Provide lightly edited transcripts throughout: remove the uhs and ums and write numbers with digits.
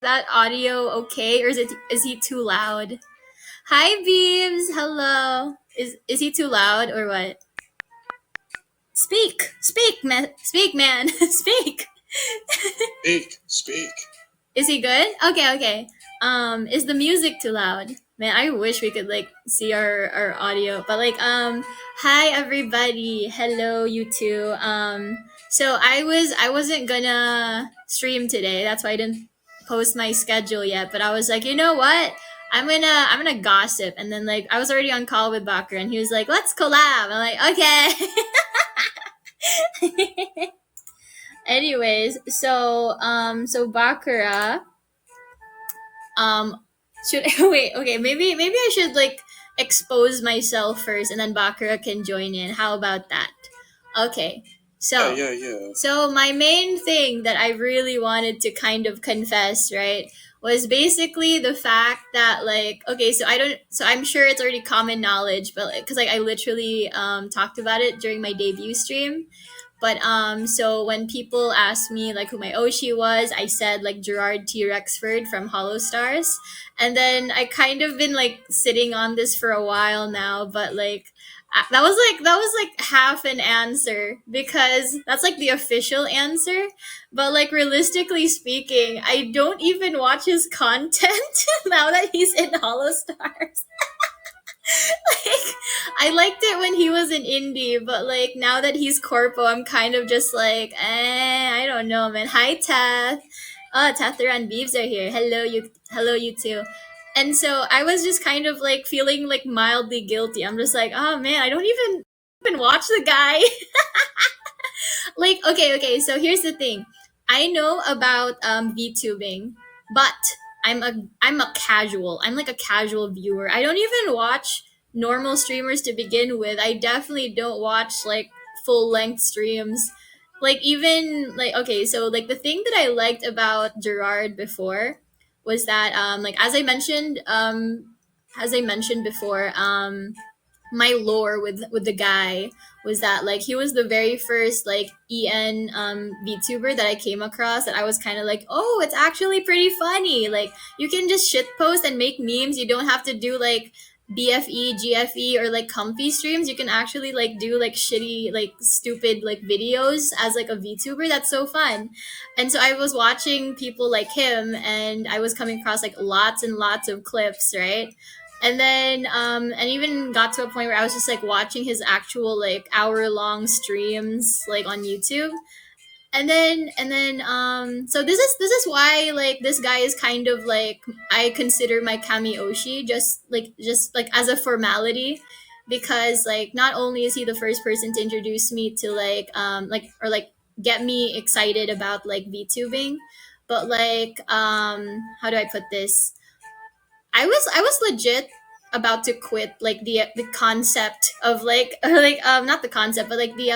that audio okay, or is he too loud? Hi, Beebs. Hello. Is he too loud or what? Speak, man. Speak, man. Speak. Speak. Is he good? Okay, okay. Is the music too loud? Man, I wish we could like see our audio. But like hi everybody. Hello you two. So I wasn't gonna stream today. That's why I didn't post my schedule yet. But I was like, you know what? I'm gonna gossip. And then like I was already on call with Bakurah and he was like, let's collab. I'm like, okay. Anyways, so Bakurah, um should wait, okay, maybe I should like expose myself first and then Bakurah can join in. How about that? Okay. So Yeah. so my main thing that I really wanted to kind of confess, right, was basically the fact that like okay, so I don't so I'm sure it's already common knowledge, but because like I literally talked about it during my debut stream. But so when people asked me like who my Oshi was, I said like Gerard T. Rexford from Hollow Stars. And then I kind of been like sitting on this for a while now, but like that was like half an answer because that's like the official answer. But like realistically speaking, I don't even watch his content now that he's in Hollow Stars. Like I liked it when he was an indie, but like now that he's corpo, I'm kind of just like, I don't know, man. Hi, Tath. Oh, Tather and Beeves are here. Hello, you two. And so I was just kind of like feeling like mildly guilty. I'm just like, oh man, I don't even watch the guy. Like, okay. So here's the thing. I know about VTubing, but I'm a casual. I'm like a casual viewer. I don't even watch normal streamers to begin with. I definitely don't watch like full length streams. Like even like okay, so like the thing that I liked about Gerard before was that like as I mentioned before, my lore with the guy was that like he was the very first like VTuber that I came across that I was kind of like, oh, it's actually pretty funny. Like you can just shit post and make memes. You don't have to do like BFE, GFE, or like comfy streams. You can actually like do like shitty, like stupid like videos as like a VTuber. That's so fun. And so I was watching people like him and I was coming across like lots and lots of clips, right? And then and even got to a point where I was just like watching his actual like hour long streams like on YouTube. And then so this is why like this guy is kind of like I consider my Kami Oshi just like as a formality, because like not only is he the first person to introduce me to like or like get me excited about like VTubing, but like how do I put this, I was legit about to quit like the concept of like or like not the concept but like the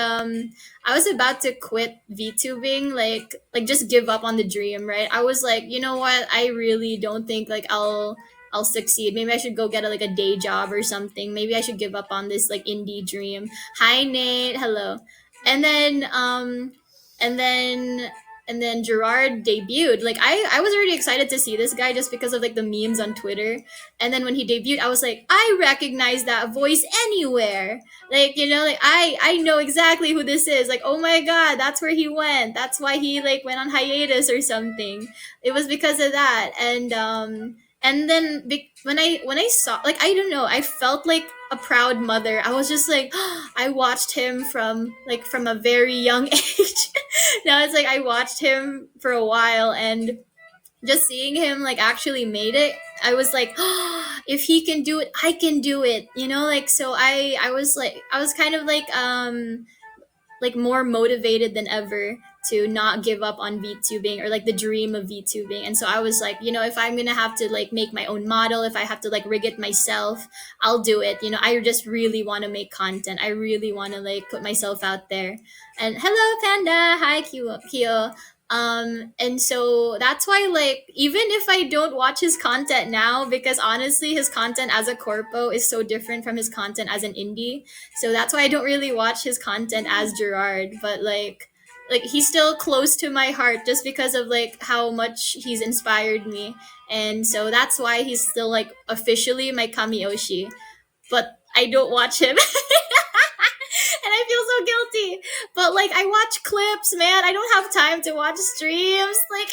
I was about to quit VTubing, like just give up on the dream, right? I was like, you know what? I really don't think like I'll succeed. Maybe I should go get like a day job or something. Maybe I should give up on this like indie dream. Hi Nate, hello. And then and then and then Gerard debuted. Like I was already excited to see this guy just because of like the memes on Twitter. And then when he debuted, I was like, I recognize that voice anywhere. Like, you know, like I know exactly who this is. Like, oh my god, that's where he went. That's why he like went on hiatus or something. It was because of that. And then when I saw, like, I don't know, I felt like a proud mother. I was just like, I watched him from a very young age. Now it's like I watched him for a while, and just seeing him like actually made it, I was like, if he can do it, I can do it, you know. Like so I was kind of like more motivated than ever to not give up on VTubing or like the dream of VTubing. And so I was like, you know, if I'm gonna have to like make my own model, if I have to like rig it myself, I'll do it. You know, I just really want to make content. I really want to like put myself out there. And hello, Panda. Hi, Kyo. And so that's why like even if I don't watch his content now, because honestly his content as a corpo is so different from his content as an indie, so that's why I don't really watch his content as Gerard. But like he's still close to my heart just because of like how much he's inspired me. And so that's why he's still like officially my Kamioshi. But I don't watch him. And I feel so guilty. But like I watch clips, man. I don't have time to watch streams. Like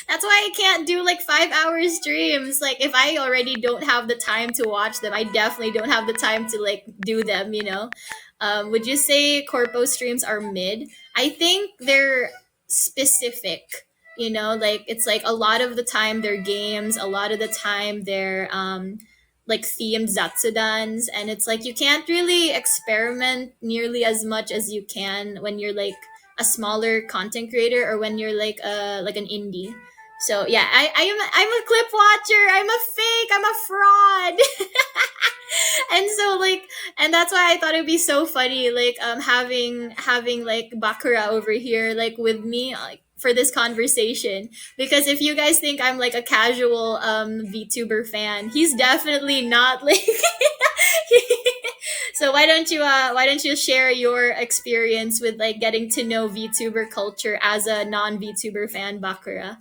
that's why I can't do like 5 hour streams. Like if I already don't have the time to watch them, I definitely don't have the time to like do them, you know. Would you say corpo streams are mid? I think they're specific. You know, like it's like a lot of the time they're games, a lot of the time they're like themed zatsudans, and it's like you can't really experiment nearly as much as you can when you're like a smaller content creator or when you're like an indie. So yeah, I'm a clip watcher. I'm a fake. I'm a fraud. And so like, and that's why I thought it'd be so funny like having like Bakura over here like with me like for this conversation, because if you guys think I'm like a casual VTuber fan, he's definitely not like so why don't you share your experience with like getting to know VTuber culture as a non VTuber fan, Bakura?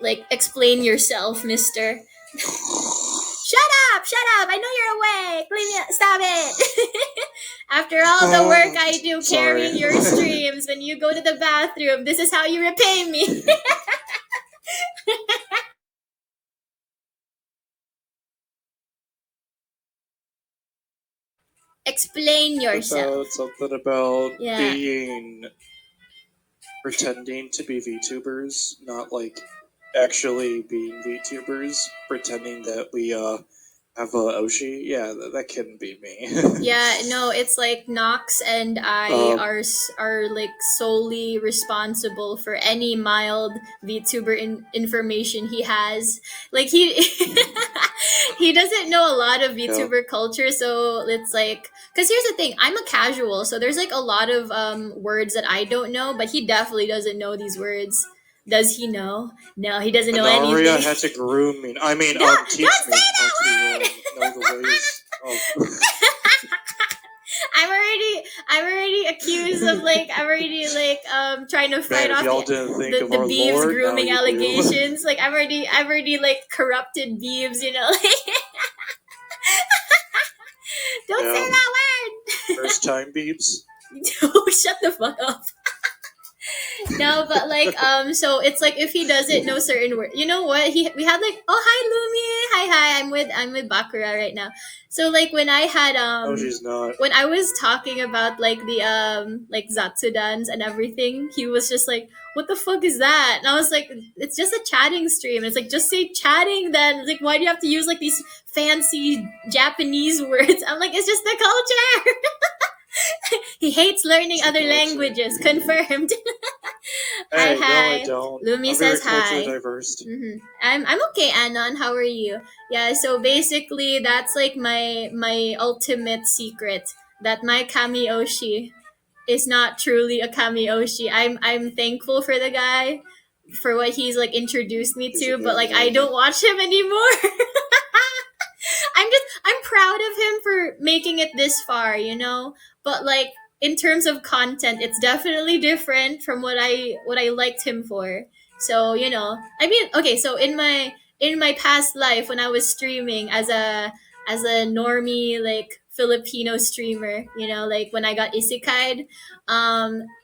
Like explain yourself, mister. Shut up! I know you're awake. Leave me, stop it. After all the work I do Sorry. carrying your streams, when you go to the bathroom, this is how you repay me. Explain yourself. Something about Yeah. being pretending to be VTubers, not like actually being VTubers, pretending that we have a Oshi. Yeah, that couldn't be me. Yeah, no, it's like Nox and I are like solely responsible for any mild VTuber information he has. Like he he doesn't know a lot of VTuber culture, so it's like because here's the thing, I'm a casual, so there's like a lot of words that I don't know, but he definitely doesn't know these words. Does he know? No, he doesn't know Enaria anything. had to groom me. I mean, teach don't me say how that to know the ways of. I'm already accused of like I'm already like trying to fight Man, if off y'all didn't think of the our Beeves lore, now grooming you do. allegations. Like I've already like corrupted Beeves, you know. Don't say Yeah. that word. First time beeps. Oh, shut the fuck up. No, but like so it's like if he doesn't know certain words, you know what, we had like, oh hi Lumi, hi, I'm with Bakura right now. So like when I had No, she's not. when I was talking about like the like Zatsudans and everything, he was just like, what the fuck is that? And I was like, it's just a chatting stream. And it's like, just say chatting then. Like, why do you have to use like these fancy Japanese words? I'm like, it's just the culture. He hates learning It's the other culture. languages. Confirmed. Hey, hi. no, I don't. Lumi I'm says very hi. culture diverse. I'm okay, Anon. How are you? Yeah. So basically, that's like my ultimate secret, that my Kamioshi is not truly a Kamioshi. I'm thankful for the guy for what he's like introduced me He's to, a but good like guy. I don't watch him anymore. I'm proud of him for making it this far, you know? But like in terms of content, it's definitely different from what I liked him for. So, you know, I mean, okay, so in my past life when I was streaming as a normie like Filipino streamer, you know, like when I got isekai'd,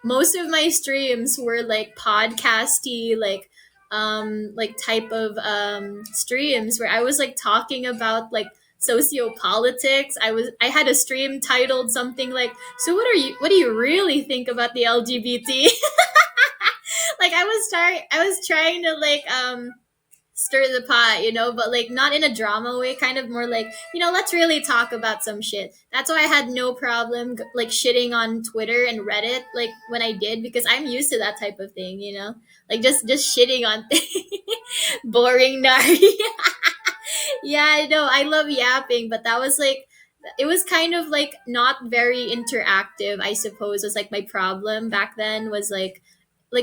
most of my streams were like podcasty, like type of streams where I was like talking about like sociopolitics. I had a stream titled something like, so what do you really think about the LGBT? Like I was trying to like stir the pot, you know, but like not in a drama way, kind of more like, you know, let's really talk about some shit. That's why I had no problem like shitting on Twitter and Reddit like when I did, because I'm used to that type of thing, you know, like just shitting on boring Nari. Yeah, I know. I love yapping, but that was like, it was kind of like not very interactive, I suppose, was like my problem back then, was like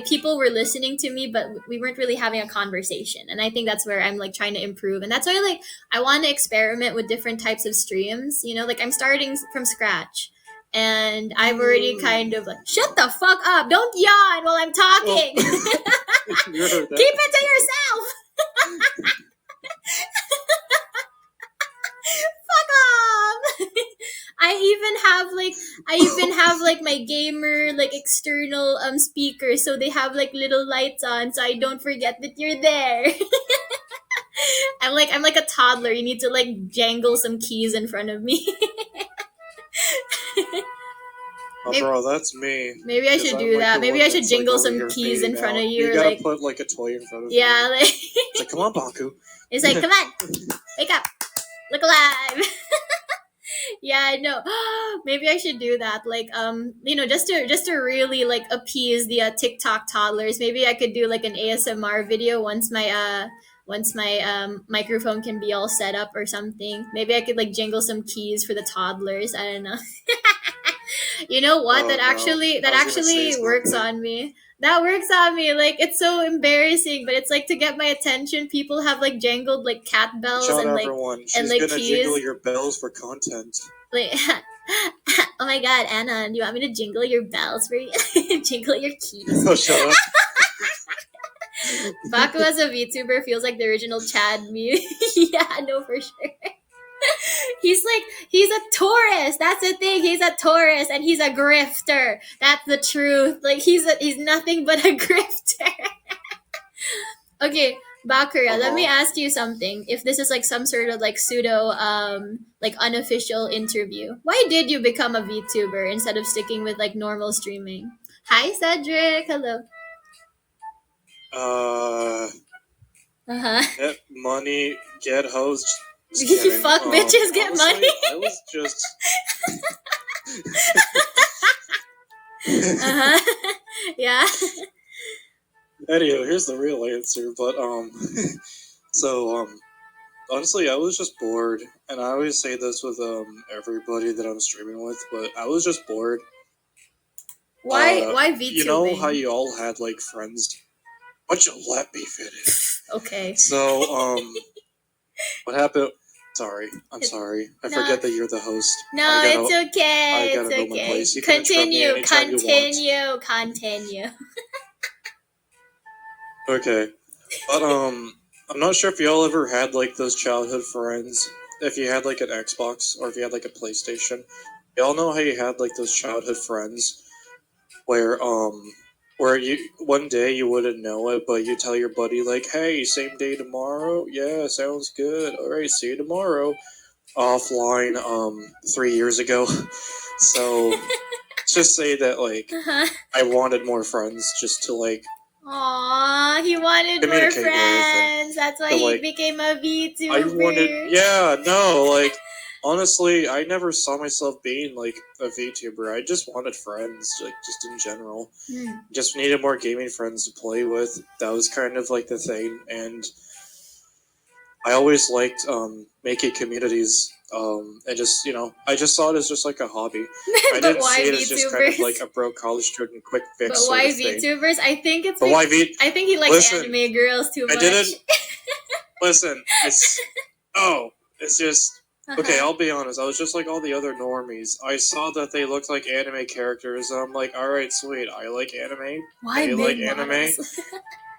people were listening to me, but we weren't really having a conversation. And I think that's where I'm like trying to improve. And that's why like I want to experiment with different types of streams, you know, like I'm starting from scratch. And I've already kind of like, shut the fuck up! Don't yawn while I'm talking. You heard that. Keep it to yourself. Fuck off. I even have my gamer like external speakers, so they have like little lights on, so I don't forget that you're there. I'm like a toddler. You need to like jangle some keys in front of me. Oh, Maybe- bro, that's me. Maybe I 'Cause should I'm, do like, that. the Maybe one I should that's, like, jingle over some here keys in fading front out. of you, You or gotta like, put like a toy in front of yeah, me. like It's like, come on, Baku. it's like, come on, wake up, look alive. Yeah, no. Maybe I should do that. Like, just to really like appease the TikTok toddlers. Maybe I could do like an ASMR video once my microphone can be all set up or something. Maybe I could like jingle some keys for the toddlers. I don't know. You know what? Oh, that no. actually that I was gonna say actually works something. on me. That works on me. Like it's so embarrassing, but it's like to get my attention. People have like jangled like cat Watch bells out, and like everyone. She's like gonna keys. jiggle your bells for content. Like, oh my god, Anna, do you want me to jingle your bells for you? Jingle your keys. Oh, shut up. Baku as a VTuber feels like the original Chad meme. Yeah, no, for sure. He's a tourist. That's the thing. He's a tourist and he's a grifter. That's the truth. Like he's nothing but a grifter. Okay, Bakurah, let me Uh-huh. ask you something. If this is like some sort of like pseudo like unofficial interview, why did you become a VTuber instead of sticking with like normal streaming? Hi Cedric, hello. Uh, Uh-huh. get money, get hoes. Just You kidding. fuck bitches, get Honestly, money. I was just. Uh-huh. Yeah. Anyway, here's the real answer. But so honestly, I was just bored, and I always say this with everybody that I'm streaming with, but I was just bored. Why You know how VTubing? you all had like friends? Why don't you let me finish? Okay. So what happened? Sorry, I'm sorry. I No. forget that you're the host. No, I gotta, it's okay. I gotta It's know my okay. place. You can interrupt me Continue, anytime you want. continue. Okay, but I'm not sure if y'all ever had like those childhood friends. If you had like an Xbox or if you had like a PlayStation, y'all know how you had like those childhood friends where you one day you wouldn't know it, but you tell your buddy like, "Hey, same day tomorrow? Yeah, sounds good. All right, see you tomorrow." Offline 3 years ago. So let's just say that like Uh-huh. I wanted more friends just to like Aw, he wanted more communicate with friends. That's why but, he like, became a VTuber. I wanted, yeah, no, like, honestly, I never saw myself being, like, a VTuber. I just wanted friends, like, just in general. Hmm. Just needed more gaming friends to play with. That was kind of, like, the thing, and I always liked, making communities, and just, I just saw it as just, like, a hobby. I But didn't why see it as just kind of, VTubers? like, a broke college student quick But fix sort why of thing. VTubers? I think it's But why I think he likes Listen, anime girls too I much. didn't, listen, it's just, okay, Uh-huh. I'll be honest. I was just like all the other normies. I saw that they looked like anime characters, and I'm like, all right, sweet. I like anime. Why They big like anime. models?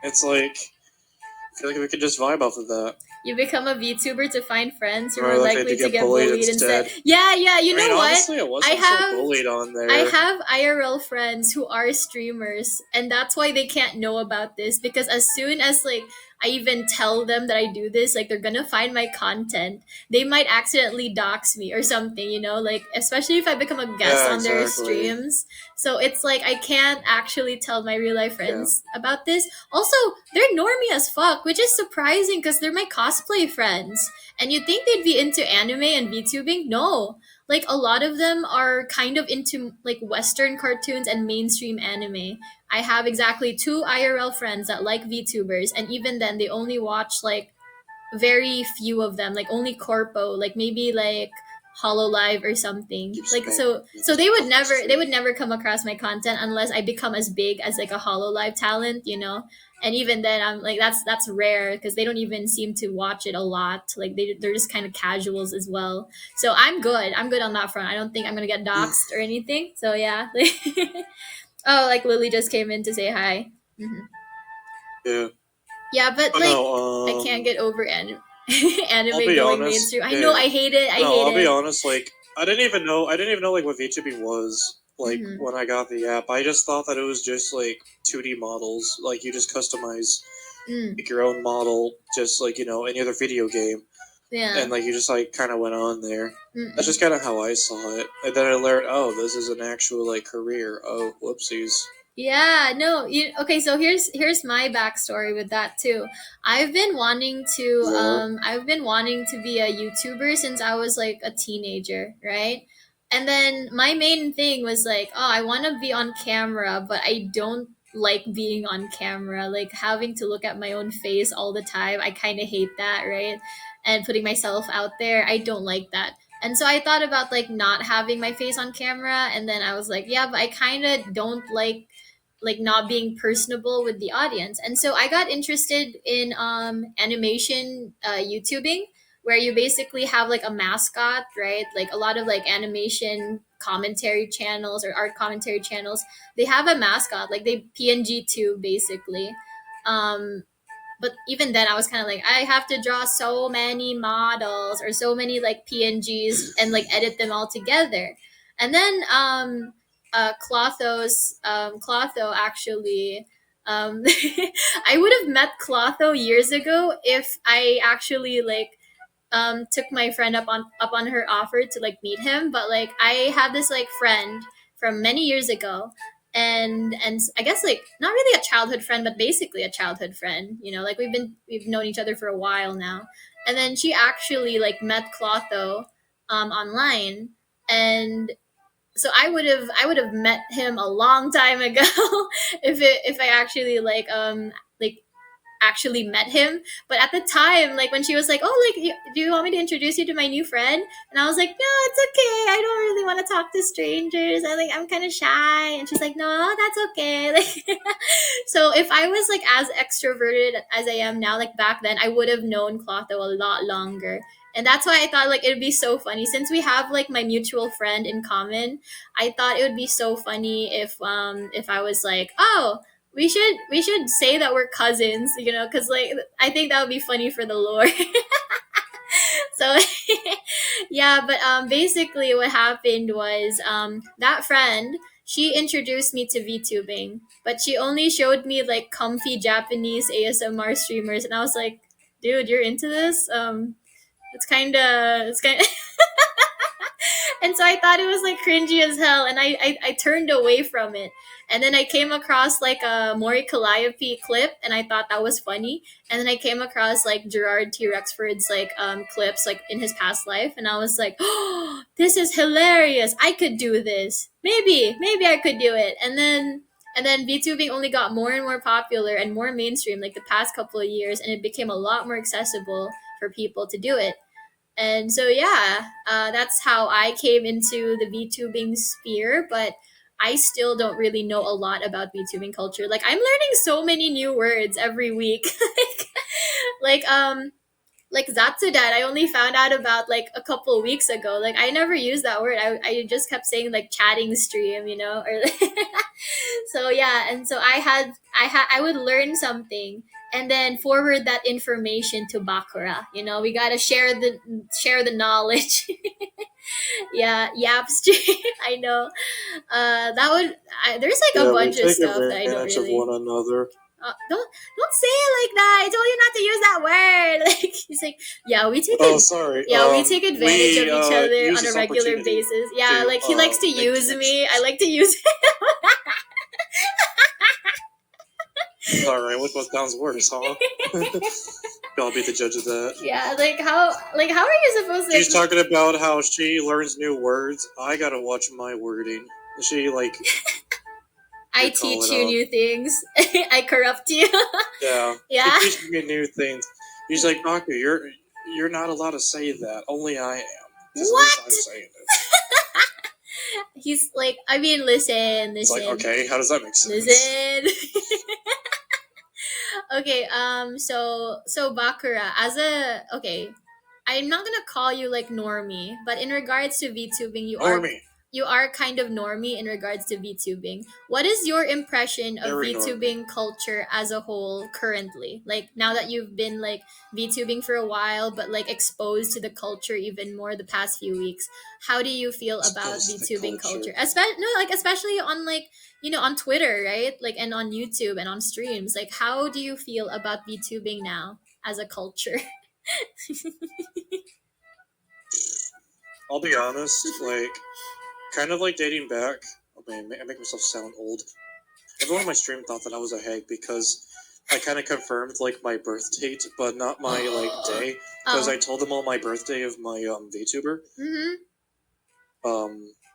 It's like I feel like we could just vibe off of that. You become a VTuber to find friends who Or are like likely to to get bullied instead. Yeah, yeah. You I mean, know what? honestly, I wasn't I have so bullied on there. I have IRL friends who are streamers, and that's why they can't know about this, because as soon as like I even tell them that I do this, like they're gonna find my content, they might accidentally dox me or something, like especially if I become a guest Yeah, on their exactly. streams. So it's like I can't actually tell my real life Yeah. friends about this. Also, they're normie as fuck, which is surprising because they're my cosplay friends. And you'd think they'd be into anime and VTubing. No, like a lot of them are kind of into like Western cartoons and mainstream anime. I have exactly two IRL friends that like VTubers, and even then, they only watch like very few of them, like only corpo, like maybe like HoloLive or something. Keep Like spamming so memes they would on the never they stream. would never come across my content unless I become as big as like a HoloLive talent, you know. And even then, I'm like that's rare because they don't even seem to watch it a lot. Like they're just kind of casuals as well. So I'm good. I'm good on that front. I don't think I'm gonna get doxxed or anything. So yeah. Oh, like Lily just came in to say hi. Hmm. Yeah. Yeah, but But like no, I can't get over I'll anime be going honest. mainstream. I know Yeah. I hate it. I No, hate I'll be it. honest. Like, I didn't even know like what VTubing was. Like Hmm. when I got the app, I just thought that it was just like 2D models. Like you just customize Mm. like your own model, just like any other video game, and Yeah. like you just like kind of went on there. That's Mm-mm. just kind of how I saw it. And then I learned, oh, this is an actual like career. Oh, whoopsies. Yeah, no, okay, so here's my backstory with that too. Yeah. I've been wanting to be a YouTuber since I was like a teenager, right? And then my main thing was like, oh, I want to be on camera, but I don't like being on camera, like having to look at my own face all the time. I kind of hate that, right? And putting myself out there, I don't like that. And so I thought about like not having my face on camera, and then I was like, yeah, but I kind of don't like not being personable with the audience. And so I got interested in animation YouTubing, where you basically have like a mascot, right? Like a lot of like animation commentary channels or art commentary channels, they have a mascot, like they PNG too, basically. Um, but even then I was kind of like I have to draw so many models or so many like pngs and like edit them all together. And then Clotho actually I would have met Clotho years ago if I actually like took my friend up on her offer to like meet him. But like I had this like friend from many years ago, and I guess like not really a childhood friend but basically a childhood friend, you know, like we've known each other for a while now. And then she actually like met Clotho online. And so I would have met him a long time ago if I actually like actually met him. But at the time, like when she was like, "Oh, like, do you want me to introduce you to my new friend?" And I was like, "No, it's okay. I don't really want to talk to strangers. I'm kind of shy." And she's like, "No, that's okay." Like, so if I was like as extroverted as I am now, like back then, I would have known Clotho a lot longer. And that's why I thought like it would be so funny since we have like my mutual friend in common. I thought it would be so funny if I was like, "Oh, we should say that we're cousins," you know, because like I think that would be funny for the lore. So yeah, but basically what happened was that friend, she introduced me to VTubing, but she only showed me like comfy Japanese ASMR streamers, and I was like, dude, you're into this? It's kind of and so I thought it was like cringy as hell, and I turned away from it. And then I came across like a Maury Calliope clip, and I thought that was funny. And then I came across like Gerard T. Rexford's like clips like in his past life, and I was like, oh, this is hilarious. I could do this. Maybe I could do it. And then VTubing only got more and more popular and more mainstream like the past couple of years, and it became a lot more accessible for people to do it. And so yeah, that's how I came into the VTubing sphere. But I still don't really know a lot about VTubing culture. Like I'm learning so many new words every week. like like Zatsudan, I only found out about like a couple of weeks ago. Like I never used that word. I just kept saying like chatting stream, you know, or so yeah. And so I would learn something and then forward that information to Bakura. You know, we gotta share the knowledge. Yeah, yap stream. I know. That would there's like a Yeah, we bunch of take stuff that I don't advantage of one really another. don't say it like that. I told you not to use that word. Like he's like, yeah, Oh, sorry. we take advantage of We each other use on a this regular opportunity basis. Yeah, to like he likes to make use me. I connections. like to use Sorry, which one sounds worse, huh? I'll be the judge of that. Yeah, like how are you supposed She's to talking about how she learns new words. I gotta watch my wording. She like I you call teach it you new things. I corrupt you. yeah. She Yeah. teaches me new things. She's like, Baku, you're not allowed to say that. Only I am. Because at least What? I'm saying it. He's like, I mean, listen. It's like, okay, how does that make sense? Listen. Okay, so Bakura, as a okay, I'm not gonna call you like normie, but in regards to VTubing, Normie. you are kind of normie in regards to VTubing. What is your impression of Very VTubing culture as a whole currently? Like now that you've been like VTubing for a while, but like exposed to the culture even more the past few weeks. How do you feel about Exposed to the VTubing culture. culture? Especially on like on Twitter, right? Like and on YouTube and on streams. Like how do you feel about VTubing now as a culture? I'll be honest, like, kind of like dating back. Oh man, I make myself sound old. Everyone on my stream thought that I was a hag because I kind of confirmed like my birth date, but not my like day. Because I told them all my birthday of my VTuber.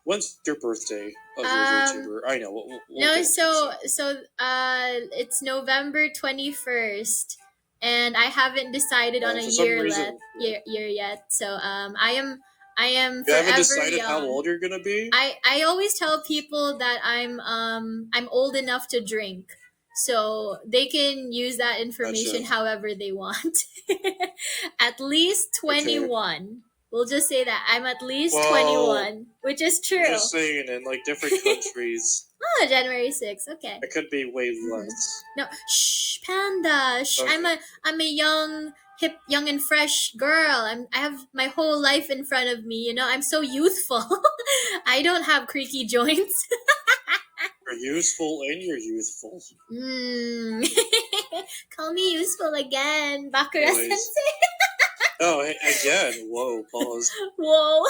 When's your birthday of your VTuber? I know. We'll No, get it's November 21st, and I haven't decided on a for some year reason, year yet. So I am you haven't forever decided how young. old you're gonna be. I always tell people that I'm old enough to drink. So they can use that information Gotcha. however they want. At least Okay. 21. We'll just say that I'm at least Well, 21, which is true. I'm just saying, in like different countries, Oh, January 6th. Okay. it could be way less. No, shh, panda. Shh. Okay. I'm a young, hip, young and fresh girl. I have my whole life in front of me. You know, I'm so youthful. I don't have creaky joints. You're useful and you're youthful. Call me useful again, Bakurah Anyways. Sensei. Oh, again. Whoa, pause. Whoa.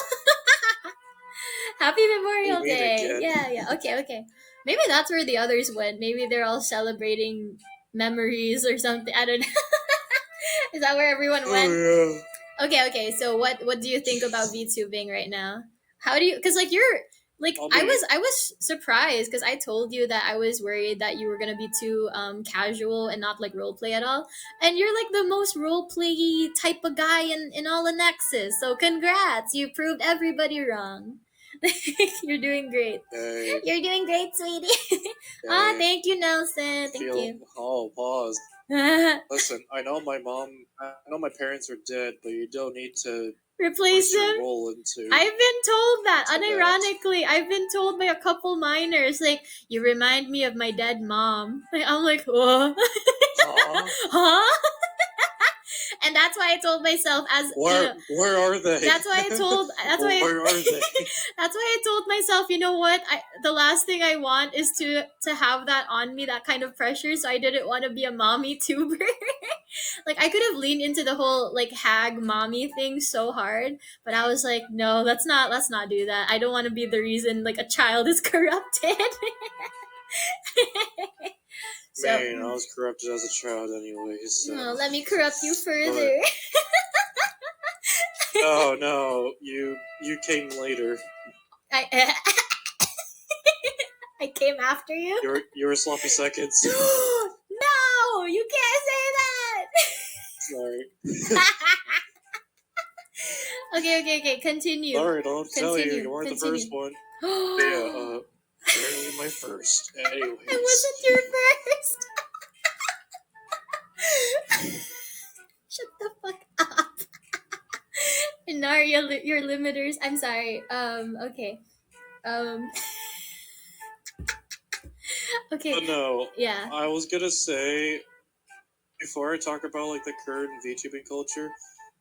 Happy Memorial You mean Day. again? Yeah. Okay. Maybe that's where the others went. Maybe they're all celebrating memories or something. I don't know. Is that where everyone went? Oh, yeah. Okay. So what do you think about VTubing right now? How do you? Because like you're like I was surprised because I told you that I was worried that you were gonna be too casual and not like role play at all, and you're like the most role play type of guy in all of Nexus. So congrats, you proved everybody wrong. You're doing great. Hey. You're doing great, sweetie. Hey. Thank you, Nelson. Thank you. Oh, pause. Listen, I know my parents are dead, but you don't need to Replace your them. role into. I've been told that. to Unironically, I've been told by a couple minors, like, you remind me of my dead mom. Like, I'm like, what? Huh? And that's why I told myself where are they? That's why I told where are they? that's why I told myself, you know what? The last thing I want is to have that on me, that kind of pressure. So I didn't want to be a mommy tuber. Like I could have leaned into the whole like hag mommy thing so hard, but I was like, no, let's not do that. I don't want to be the reason like a child is corrupted. So, Man, I was corrupted as a child anyway. So. No, let me corrupt you further. Oh no, you came later. I I came after you. You were sloppy seconds. No, you can't say that. Sorry. Okay. Continue. Sorry, don't tell you. You weren't Continue. the first one. Yeah, apparently my first. Anyways. I wasn't your first. Shut the fuck up. Enaria, your limiters. I'm sorry. Okay. Okay. No. Yeah. I was gonna say, before I talk about like the current VTubing culture,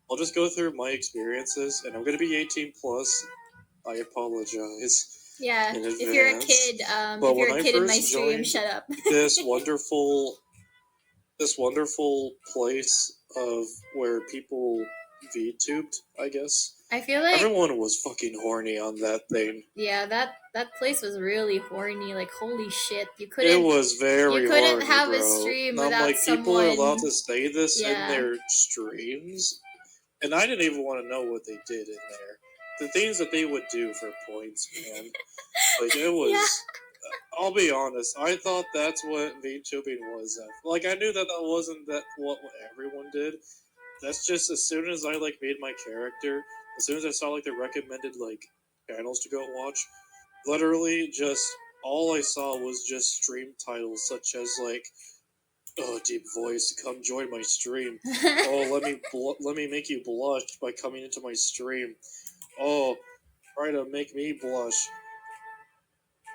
I'll just go through my experiences, and I'm gonna be 18 plus. I apologize. Yeah. If you're a kid, if you're a kid in my stream, shut up. this wonderful place of where people VTubed, I guess. I feel like everyone was fucking horny on that thing. Yeah, that place was really horny. Like holy shit, you couldn't. It was very. You couldn't horny, have bro. a stream I'm without like, someone. people are allowed to say this in their streams, and I didn't even want to know what they did in there. The things that they would do for points, man. Like it was. Yeah. I'll be honest. I thought that's what VTubing was. Like I knew that wasn't what everyone did. That's just as soon as I like made my character, As soon as I saw like the recommended like channels to go watch, literally just all I saw was just stream titles such as like, "Oh, deep voice, come join my stream. Oh, let me make you blush by coming into my stream. Oh, try to make me blush.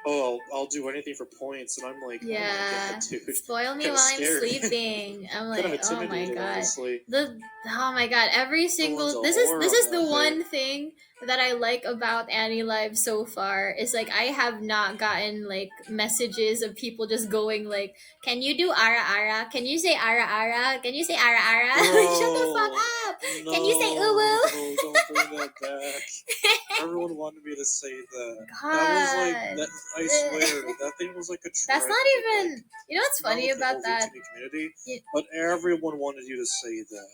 Oh, I'll do anything for points." And I'm like, oh my god, Yeah. dude, Spoil me kind of while I'm scary, sleeping. I'm kind of like, oh my intimidated, god. honestly. The oh my god, every Everyone's a single whore this on is the that thing. one thing that I like about AniLive so far is like I have not gotten like messages of people just going like, "Can you do ara ara? Can you say ara ara? Can you say ara ara?" Like shut the fuck Bro, up. Can you say no, uwu? don't bring that back. Everyone wanted me to say that. That was like God. that. I swear, that thing was like a That's trend not in like even. You know what's not funny with the about whole that? VTuber community, You, but everyone wanted you to say that.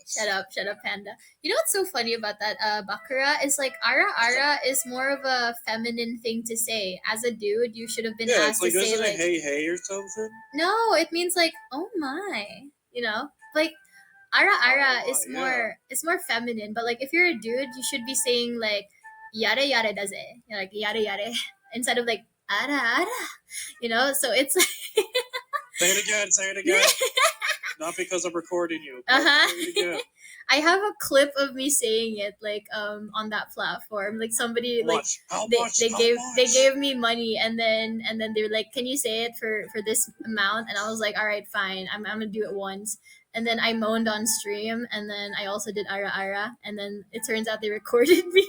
shut up, panda. You know what's so funny about that, Bakurah is like ara ara is more of a feminine thing to say. As a dude, you should have been Yeah, it's asked to like say isn't it like, hey hey or something? no. It means like, oh my. You know, like ara Oh ara my, is yeah. more. It's more feminine. But like, if you're a dude, you should be saying like yare yare daze, you know, like yare yare, instead of like ara ara. You know, so it's like. Say it again. Say it again. Not because I'm recording you, but Uh-huh. say it again. I have a clip of me saying it like on that platform. Like somebody How like much? How much? How they much? gave me money and then they were like, "Can you say it for this amount?" And I was like, "All right, fine. I'm gonna do it once." And then I moaned on stream, and then I also did ara ara, and then it turns out they recorded me.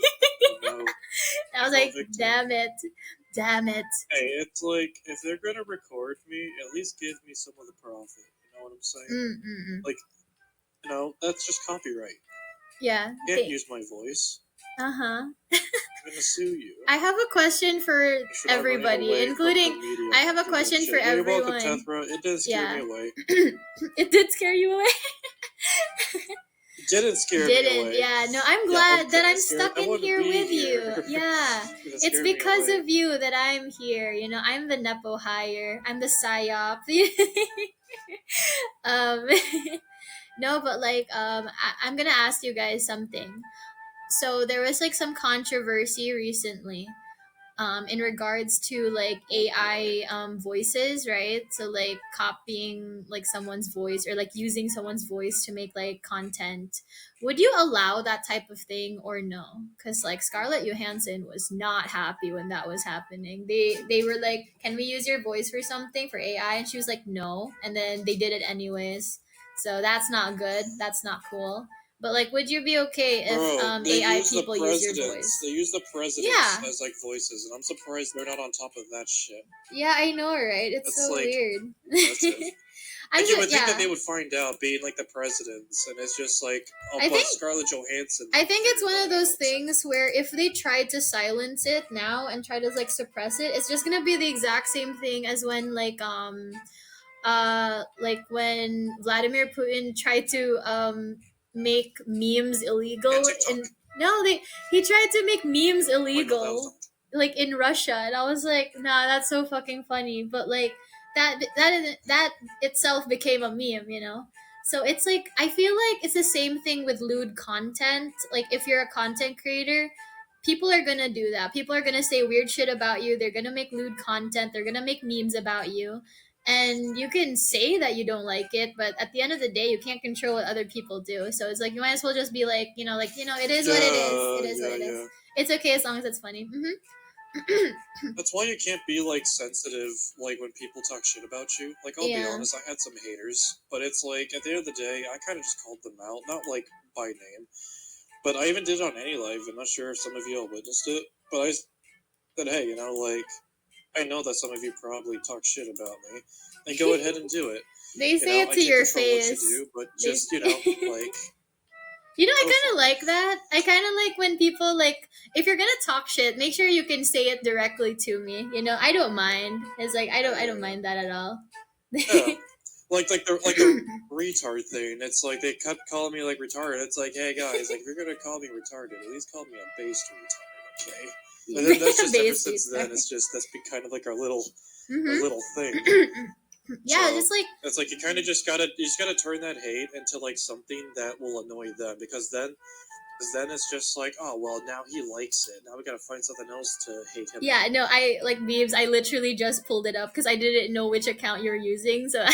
Oh no, I I was fell like, victim. "Damn it, damn it." Hey, it's like if they're gonna record me, at least give me some of the profit. You know what I'm saying? Mm mm mm. Like, that's just copyright. Yeah. Can't They. use my voice. Uh huh. I'm gonna sue you. I have a question for Make sure I'm running everybody, away from the including media I have a for that question for shit. Yeah, you're welcome, everyone. Tethra. It did scare me Yeah. away. It did scare you away? It didn't scare me Didn't. away. Yeah. No, I'm Yeah, I'm glad that kind of I'm scared. stuck I in want to here be with you. here. Yeah. It It's scared me because away. of you that I'm here. You know, I'm the Nepo hire. I'm the psyop. um no, but like I'm gonna ask you guys something. So there was like some controversy recently in regards to like Oh AI boy. voices, right? So like copying like someone's voice or like using someone's voice to make like content. Would you allow that type of thing or no? Because like Scarlett Johansson was not happy when that was happening. They were like, "Can we use your voice for something for AI?" And she was like, "No," and then they did it anyways. So that's not good. That's not cool. But like, would you be okay if Bro, they AI use the people use your presidents. voice? They use the presidents Yeah, as like voices, and I'm surprised they're not on top of that shit. yeah, I know, right? It's That's so like weird. impressive. I'm Like you just, would think that yeah. they would find out being like the presidents, and it's just like, oh, I but think Scarlett Johansson I think it's figured one of that those out. things where if they tried to silence it now and try to like suppress it, it's just gonna be the exact same thing as when like when Vladimir Putin tried to make memes And illegal TikTok. and no they he tried to make memes Wait, no, that was illegal not. like in Russia and I was like nah that's so fucking funny but like that itself became a meme, you know. So it's like I feel like it's the same thing with lewd content. Like if you're a content creator, people are gonna do that. People are gonna say weird shit about you. They're gonna make lewd content. They're gonna make memes about you and you can say that you don't like it but at the end of the day you can't control what other people do, so it's like you might as well just be like it is what it is, it Yeah, is what yeah, it is. yeah. It's okay as long as it's funny. That's why you can't be like sensitive, like when people talk shit about you. Like I'll be Yeah. honest, I had some haters, but it's like at the end of the day, I kind of just called them out, not like by name, but I even did it on AniLive. I'm not sure if some of you all witnessed it, but I said, hey, like I know that some of you probably talk shit about me, and go ahead and do it. They say it I to can't your control what you face. do, but They just like You know, I go kind of for it. like that. I kind of like when people like, if you're gonna talk shit, make sure you can say it directly to me. You know, I don't mind. It's like Yeah, I yeah, don't yeah. mind that at all. Yeah. Like the retard thing. It's like they kept calling me like retarded. It's like, hey guys, like if you're gonna call me retarded, at least call me a based retard, okay? And then that's just ever Based since then. retard. It's just that's been kind of like our Mm-hmm. little thing. Yeah, So just like it's like you just gotta turn that hate into like something that will annoy them because then Because then it's just like, oh well, now he likes it. Now we gotta find something else to hate him Yeah, on. no, I like Beebs. I literally just pulled it up because I didn't know which account you're using, so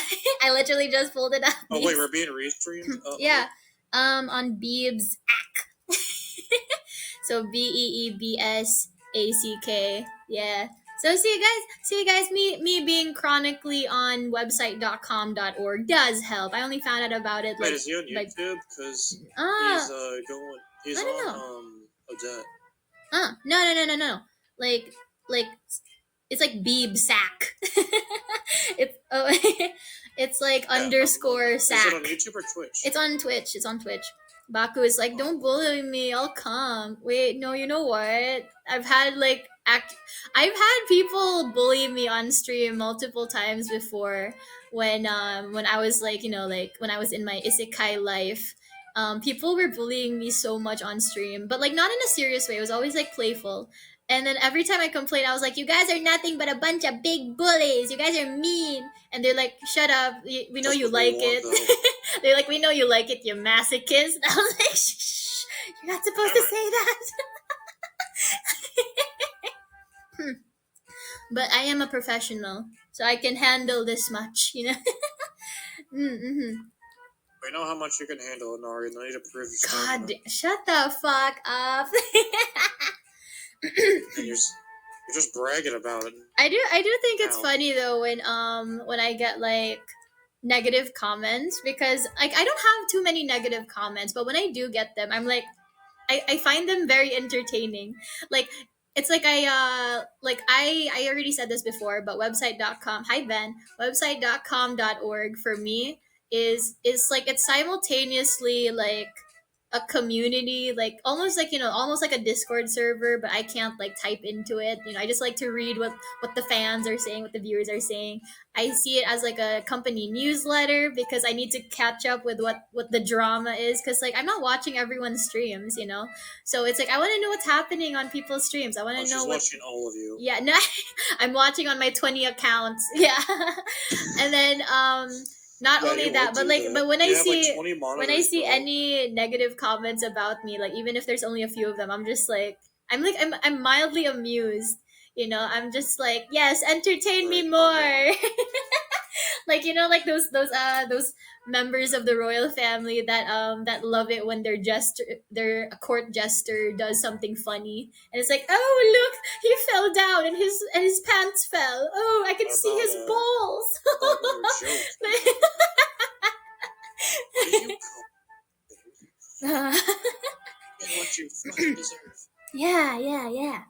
I literally just pulled it up. Oh wait, Beebs. we're being restreamed. Oh. Yeah, on Beebs. So BEEBSACK. Yeah. So see you guys, me being chronically on website.com.org does help. I only found out about it Wait, like is he on by YouTube? Because he's ah going. He's I don't on know. Odette. No. Like like it's like Beeb sack. It's it's like Yeah. underscore Is it on sack. YouTube or Twitch? It's on Twitch. It's on Twitch. Baku is like, Oh. don't bully me. I'll come. Wait, no, you know what? I've had like I've had people bully me on stream multiple times before when I was like like when I was in my isekai life. People were bullying me so much on stream, but like not in a serious way. It was always like playful. And then every time I complained, I was like, "You guys are nothing but a bunch of big bullies. You guys are mean." And they're like, "Shut up. We know That's you what they like want, it." though. They're like, "We know you like it, you masochist." I was like, "Shh, you're not supposed to Damn it. say that." But I am a professional, so I can handle this much, you know. Mm-hmm. We know how much you can handle, Inari. No need to prove your God, stamina. shut the fuck up. And you're just bragging about it I do think it's now. funny though when I get like negative comments because like I don't have too many negative comments, but when I do get them, I'm like I find them very entertaining. Like it's like I already said this before, but website.com, hi Ben, website.com.org for me is like it's simultaneously like a community, like almost like almost like a Discord server, but I can't like type into it. I just like to read what the fans are saying, what the viewers are saying. I see it as like a company newsletter because I need to catch up with what the drama is because like I'm not watching everyone's streams. So it's like I want to know what's happening on people's streams. I want Oh, to know she's what. watching all of you. Yeah, no, I'm watching on my 20 accounts. Yeah. And then not Yeah, only you would that, but do like that. but when I You have like see 20 when I monitors, see bro. any negative comments about me, like even if there's only a few of them, I'm just like I'm mildly amused. I'm just like, yes, entertain me Right, okay. more. Like like those members of the royal family that love it when their court jester does something funny, and it's like, oh look, he fell down and his pants fell. Oh, I can see his balls. About your jokes, man? What do you call it? What you fucking deserve. Yeah.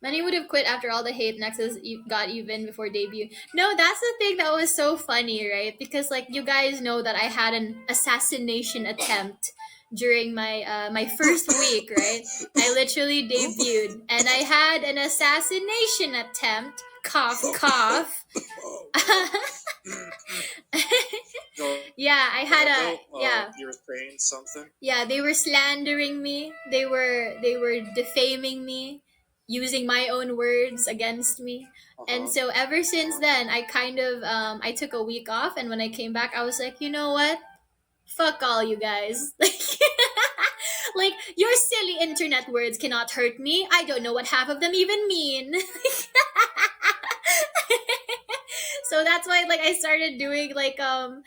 Many would have quit after all the hate Nexus got even before debut. No, that's the thing that was so funny, right? Because like you guys know that I had an assassination attempt during my first week, right? I literally debuted and I had an assassination attempt. Cough, cough. Oh, man. Go Yeah, I had a though, yeah. you were saying something? Yeah, they were slandering me. They were defaming me, using my own words against me. And Uh-huh. so ever since Uh-huh. then, I kind of I took a week off, and when I came back, I was like, you know what? Fuck all you guys. Like your silly internet words cannot hurt me. I don't know what half of them even mean. So that's why like I started doing like all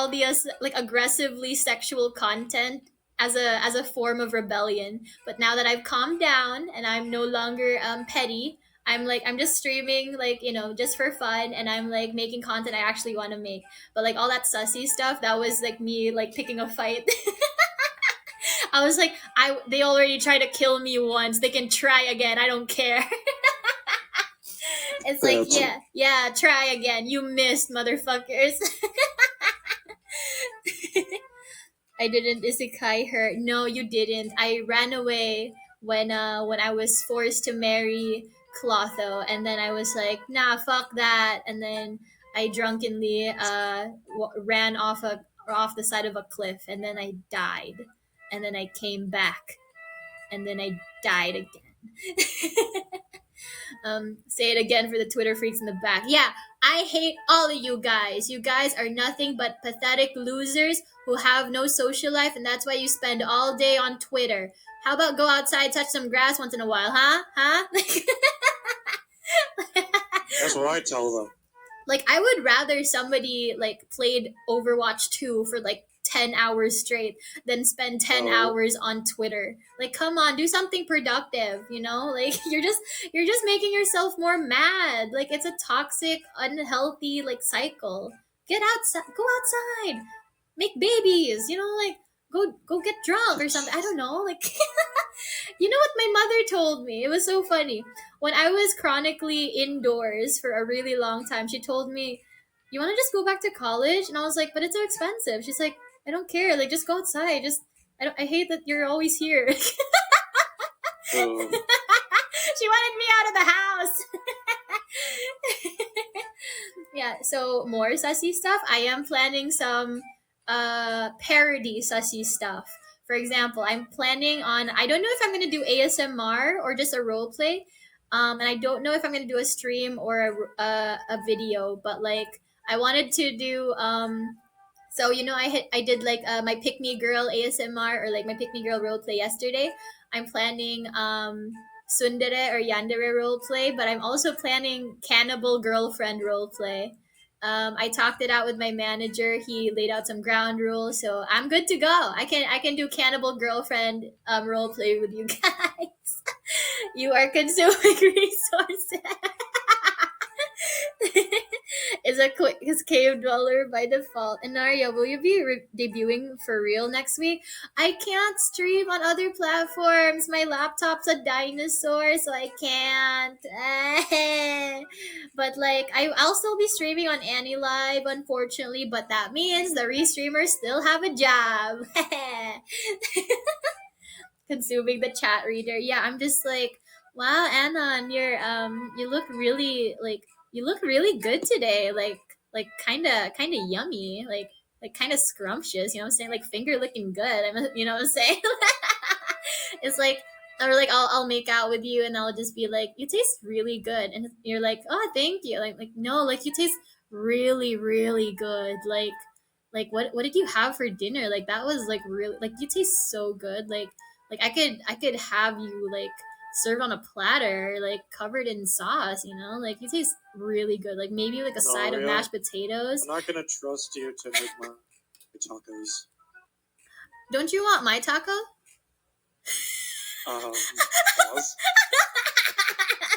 the like aggressively sexual content as a form of rebellion. But now that I've calmed down and I'm no longer petty, I'm just streaming like just for fun, and I'm like making content I actually want to make. But like all that sussy stuff, that was like me like picking a fight. I was like, they already tried to kill me once, they can try again, I don't care. It's like, That's yeah, try again. You missed, motherfuckers. I didn't isekai her. No, you didn't. I ran away when I was forced to marry Clotho, and then I was like, nah, fuck that, and then I drunkenly ran off the side of a cliff, and then I died, and then I came back, and then I died again. Say it again for the Twitter freaks in the back. Yeah, I hate all of you guys. You guys are nothing but pathetic losers who have no social life, and that's why you spend all day on Twitter. How about go outside, touch some grass once in a while, huh? Huh? That's what I tell them. Like, I would rather somebody like played Overwatch 2 for like 10 hours straight than spend 10 No. hours on Twitter. Like, come on, do something productive, you know? Like, you're just making yourself more mad. Like, it's a toxic, unhealthy like cycle. Get outside, go outside. Make babies, you know, like go get drunk or something. I don't know. Like, you know what my mother told me? It was so funny. When I was chronically indoors for a really long time, she told me, "You want to just go back to college?" And I was like, "But it's so expensive." She's like, "I don't care. Like, just go outside. Just I hate that you're always here." Um, She wanted me out of the house. Yeah, so more sussy stuff. I am planning some parody sussy stuff. For example, I'm planning on, I don't know if I'm going to do ASMR or just a role play. And I don't know if I'm going to do a stream or a video, but like I wanted to do so I did like my pick me girl ASMR or like my pick me girl role play yesterday. I'm planning Sundere or Yandere role play, but I'm also planning cannibal girlfriend role play. I talked it out with my manager. He laid out some ground rules, so I'm good to go. I can do cannibal girlfriend role play with you guys. You are consuming resources. Is cave dweller by default. And Naria, will you be debuting for real next week? I can't stream on other platforms. My laptop's a dinosaur, so I can't. But like, I'll still be streaming on AniLive, unfortunately. But that means the restreamers still have a job. Consuming the chat reader. Yeah, I'm just like, wow, Anon, you look really like you look really good today. Like kind of yummy. Like kind of scrumptious. You know what I'm saying? Like finger looking good. You know what I'm saying? It's like or like I'll make out with you and I'll just be like, you taste really good, and you're like, oh, thank you. Like no, like you taste really really good. Like what did you have for dinner? Like that was like really like you taste so good. Like I could have you like served on a platter, like covered in sauce, you know? Like you taste really good. Like maybe like a side of Naria, mashed potatoes. I'm not gonna trust you to make my tacos. Don't you want my taco? Pause.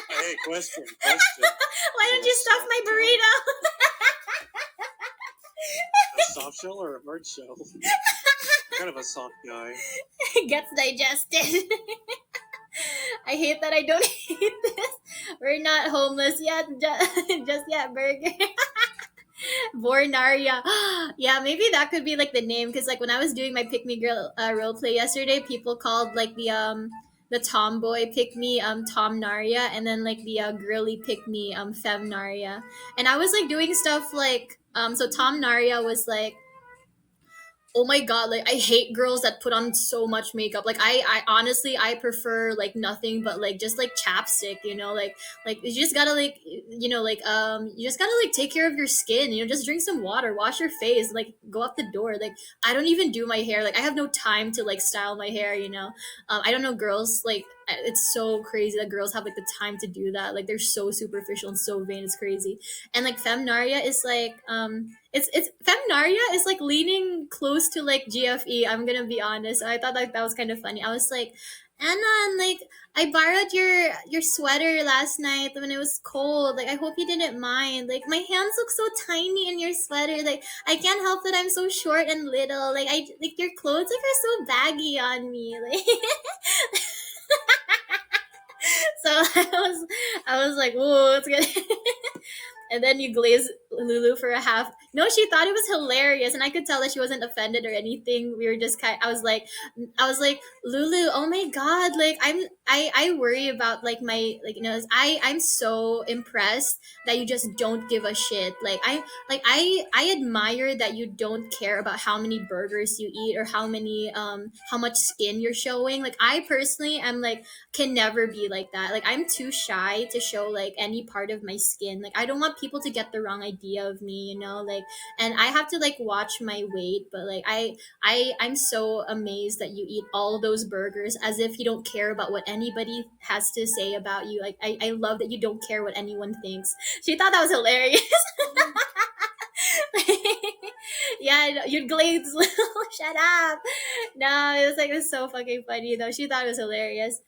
Hey, question. Why don't you stuff my burrito? A soft shell or a hard shell? I'm kind of a soft guy. It gets digested. I hate that I don't eat this. We're not homeless yet, just yet, burger. Bornaria. Yeah, maybe that could be like the name because like when I was doing my pick me girl role play yesterday, people called like the tomboy pick me Tom Naria, and then like the girly pick me Fem Naria, and I was like doing stuff like so Tom Naria was like, oh my god, like I hate girls that put on so much makeup. Like I honestly I prefer like nothing but like just like chapstick, you know, like you just gotta like you just gotta like take care of your skin, you know, just drink some water, wash your face, like go out the door. Like I don't even do my hair. Like I have no time to like style my hair, you know. I don't know, girls like it's so crazy that girls have like the time to do that. Like they're so superficial and so vain, it's crazy. And like Femnaria is like it's Femnaria is like leaning close to like GFE. I'm gonna be honest. I thought like that was kind of funny. I was like, Anna, like I borrowed your sweater last night when it was cold. Like I hope you didn't mind. Like my hands look so tiny in your sweater. Like I can't help that I'm so short and little. Like I like your clothes like are so baggy on me. Like so I was like, whoa, it's good. And then you glaze Lulu for a half. No, she thought it was hilarious, and I could tell that she wasn't offended or anything. We were just kind. I was like, Lulu, oh my god, like I worry about like my like I'm so impressed that you just don't give a shit. I admire that you don't care about how many burgers you eat or how much skin you're showing. Like I personally am like can never be like that. Like I'm too shy to show like any part of my skin. Like I don't want people to get the wrong idea of me, like and I have to like watch my weight, but like I'm so amazed that you eat all those burgers as if you don't care about what anybody has to say about you. Like I love that you don't care what anyone thinks. She thought that was hilarious. Yeah, I know. You'd glaze. Shut up. No, it was so fucking funny though. She thought it was hilarious.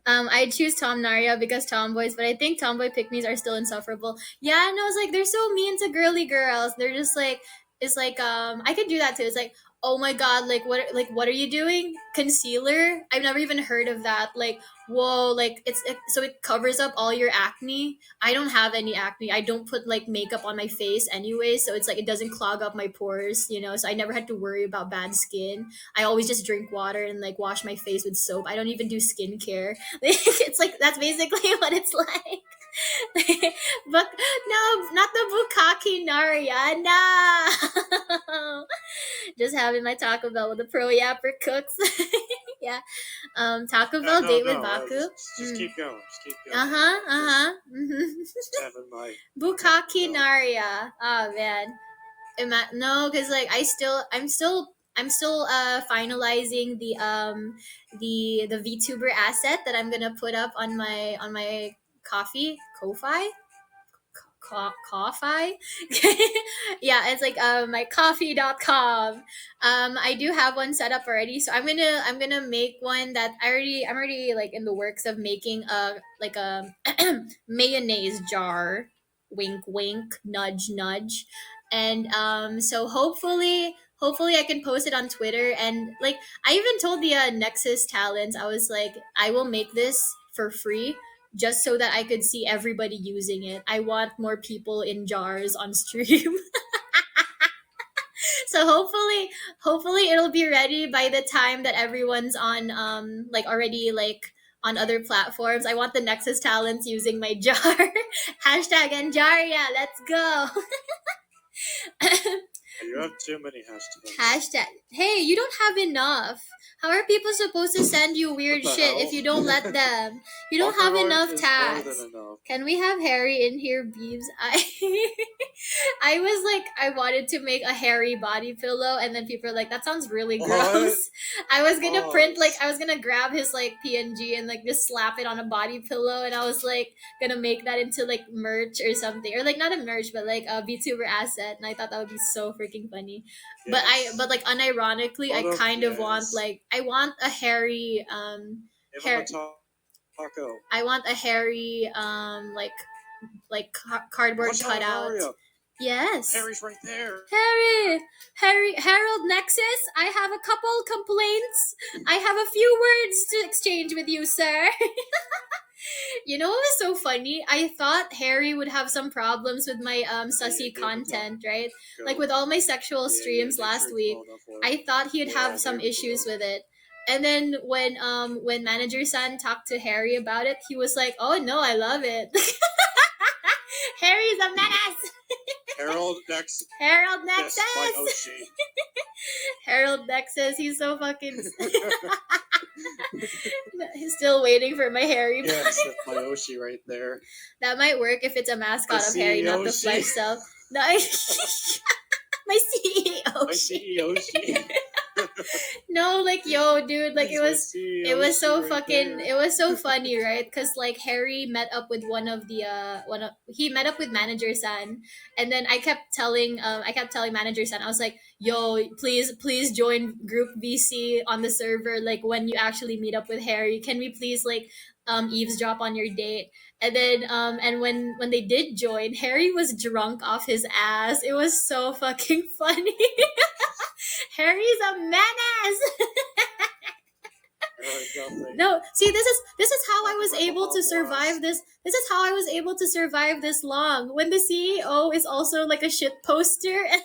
I choose Tom Naria because tomboys, but I think tomboy pick-me's are still insufferable. Yeah, no, it's like they're so mean to girly girls. They're just like, it's like I could do that too. It's like, oh my god, like what are you doing? Concealer? I've never even heard of that. Like, whoa, like so it covers up all your acne. I don't have any acne. I don't put like makeup on my face anyway, so it's like it doesn't clog up my pores. So I never had to worry about bad skin. I always just drink water and like wash my face with soap. I don't even do skincare. It's like that's basically what it's like. But no, not the Bukaki Naria. No. Just having my Taco Bell with the pro yapper cooks. Yeah. Taco Bell No, date with no. Baku. Just keep going. Just keep going. Uh huh. Uh huh. Just having my Bukaki Taco Bell. Naria. Oh man. No, because like I'm still finalizing the VTuber asset that I'm gonna put up on my Ko-fi. Coffee. Yeah, it's like my coffee.com. I do have one set up already, so I'm gonna make one that I'm already like in the works of making a mayonnaise jar. Wink wink, nudge nudge. And so hopefully I can post it on Twitter. And like I even told the Nexus talents, I was like, I will make this for free just so that I could see everybody using it. I want more people in jars on stream. So hopefully it'll be ready by the time that everyone's on like already like on other platforms. I want the Nexus talents using my jar. Hashtag Anjaria, let's go. You have too many hashtags. Hashtag. Hey, you don't have enough. How are people supposed to send you weird What the shit hell? if you don't let them? You don't have Bakurah enough is tags. more than enough. Can we have Harry in here, Beebs? I was like, I wanted to make a hairy body pillow, and then people are like, that sounds really What? gross. I was gonna Pause. I was gonna grab his like PNG and like just slap it on a body pillow, and I was like gonna make that into like merch or something, or like not a merch, but like a VTuber asset, and I thought that would be so freaking funny. Yes. But like unironically, I kind of want yes. like I want a hairy Give hair. him a taco. I want a hairy cardboard Watch out, cutout. Enaria. Yes. Harry's right there. Harold Nexus, I have a couple complaints. I have a few words to exchange with you, sir. You know what was so funny? I thought Harry would have some problems with my sussy content, right? Like with all my sexual streams last week, I thought he'd have some issues with it. And then when manager San talked to Harry about it, he was like, "Oh no, I love it." Harry's a menace. Harold Nexus. Harold Yes, Nexus. my Oshi. Harold Nexus. He's so fucking. He's still waiting for my Harry. Yes, that's my Oshi right there. That might work if it's a mascot The of Harry, not the CEO flesh self. No, my CEO. My CEO Oshi. No, like yo, dude, like That's it was so right fucking there. it was so funny, right? Because like Harry met up with he met up with manager San, and then I kept telling manager San, I was like, yo, please join group VC on the server, like when you actually meet up with Harry, can we please like eavesdrop on your date? And then and when they did join, Harry was drunk off his ass. It was so fucking funny. Harry's a menace. nothing. No, see, this is how I was Nothing but able to Baja survive Blast. this. This is how I was able to survive this long. When the CEO is also like a shit poster, and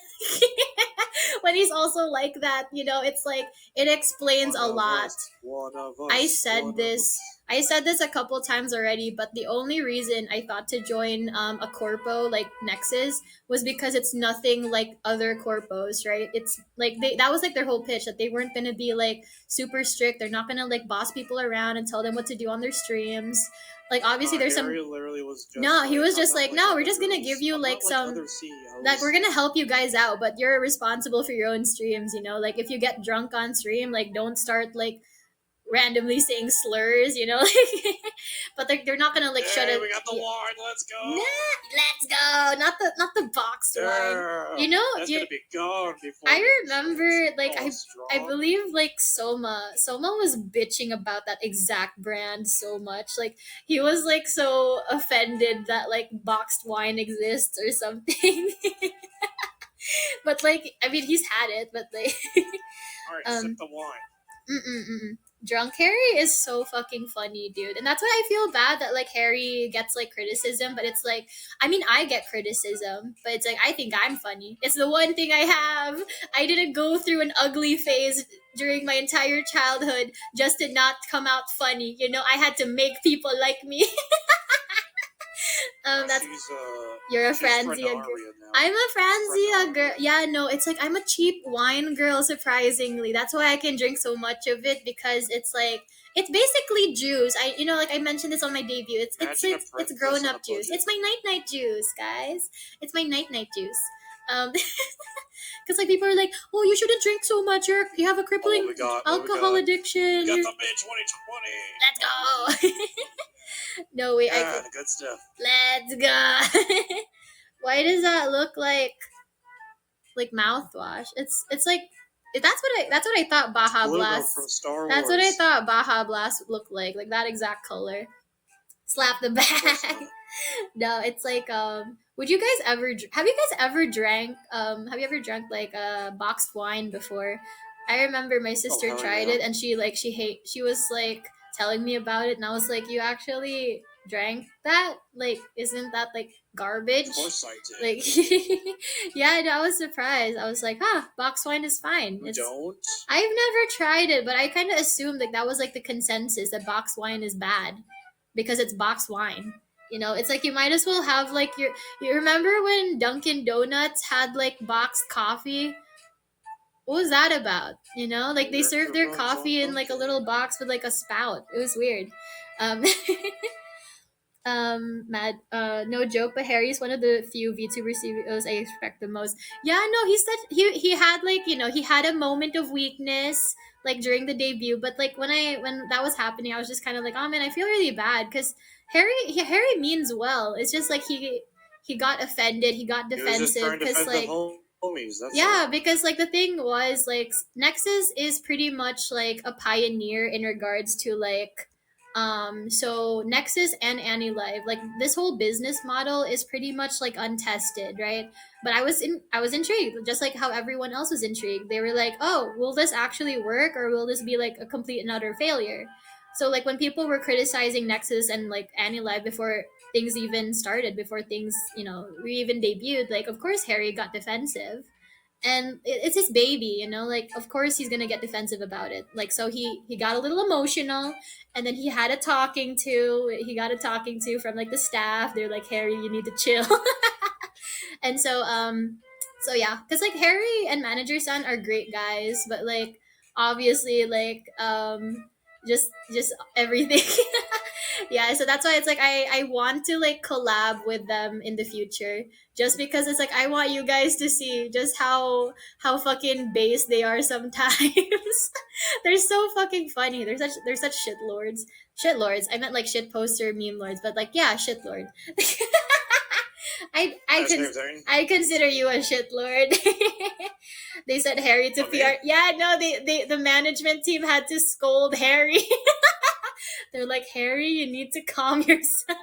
when he's also like that, it's like it explains One a of lot. us. One of I us. said One of this. us. I said this a couple times already, but the only reason I thought to join a corpo like Nexus was because it's nothing like other corpos, right? It's like that was like their whole pitch that they weren't gonna be like super strict. They're not gonna like boss people around and tell them what to do on their streams. Like obviously there's some. Harry literally was just No, he like, was I'm just not like, like no, we're other just gonna give girls. you I'm like not like some other CEOs. like we're gonna help you guys out, but you're responsible for your own streams. Like if you get drunk on stream, like don't start like randomly saying slurs, but they're not gonna like shut Hey, it. we got the wine. Let's go. Nah, let's go. Not the boxed wine. Yeah. You know, That's you, gonna be gone before. I the remember insurance. like Oh, I strong. believe like Soma was bitching about that exact brand so much. Like he was like so offended that like boxed wine exists or something. But like I mean he's had it, but like All right, sip um the wine. Mm-mm-mm. Drunk Harry is so fucking funny, dude. And that's why I feel bad that like Harry gets like criticism, but it's like I mean I get criticism, but it's like I think I'm funny. It's the one thing I have. I didn't go through an ugly phase during my entire childhood just to not come out funny. I had to make people like me. That's She's You're a she's Franzia girl. Frenaria now. I'm a Franzia Frenaria. girl. Yeah, no, it's like I'm a cheap wine girl, surprisingly. That's why I can drink so much of it because it's like it's basically juice. Like I mentioned this on my debut. It's grown up juice. It's my night juice, guys. It's my night juice. Because like people are like, oh, you shouldn't drink so much. You have a crippling alcohol addiction. We got the mid 2020. Let's go. No way, Yeah, good stuff. Let's go. Why does that look like mouthwash? It's like that's what I thought Baja Blue milk Blast. from Star That's what I Wars. thought Baja Blast looked like that exact color. Slap the Of course bag. not. No, it's like would you guys ever have you guys ever drank have you ever drank like boxed wine before? I remember my sister hell tried yeah. it and she was like telling me about it and I was like, you actually drank that? Like isn't that like garbage? Of course I did. Like yeah, no, I was surprised. I was like, boxed wine is fine. Don't. I've never tried it, but I kind of assumed like that was like the consensus that boxed wine is bad because it's boxed wine. It's like you might as well have like you remember when Dunkin' Donuts had like boxed coffee? What was that about? Like they served their coffee in like a little box with like a spout. It was weird. Um mad no joke, but Harry's one of the few VTuber CEOs I respect the most. Yeah, no, he had like he had a moment of weakness like during the debut, but like when that was happening I was just kind of like, oh man, I feel really bad because Harry means well. It's just like he got offended, he got He was just defensive trying to because defend like the homies. That's yeah, all. because like the thing was like Nexus is pretty much like a pioneer in regards to like so Nexus and AniLive, like this whole business model is pretty much like untested, right? But I was intrigued, just like how everyone else was intrigued. They were like, "Oh, will this actually work or will this be like a complete and utter failure?" So like when people were criticizing Nexus and like AniLive before things even started, before things, we even debuted, like of course Harry got defensive and it's his baby, like of course he's gonna get defensive about it. Like so he got a little emotional and then he got a talking to from like the staff. They're like, Harry, you need to chill. And so yeah, because like Harry and manager son are great guys, but like obviously like just everything. Yeah, so that's why it's like I want to like collab with them in the future, just because it's like I want you guys to see just how fucking base they are sometimes. They're so fucking funny. They're such shit lords. I meant like shit poster meme lords, but like yeah, shit lord. Same thing. I consider you a shit lord. They said Harry to Okay. PR. Yeah, no, the management team had to scold Harry. They're like, Harry, you need to calm yourself.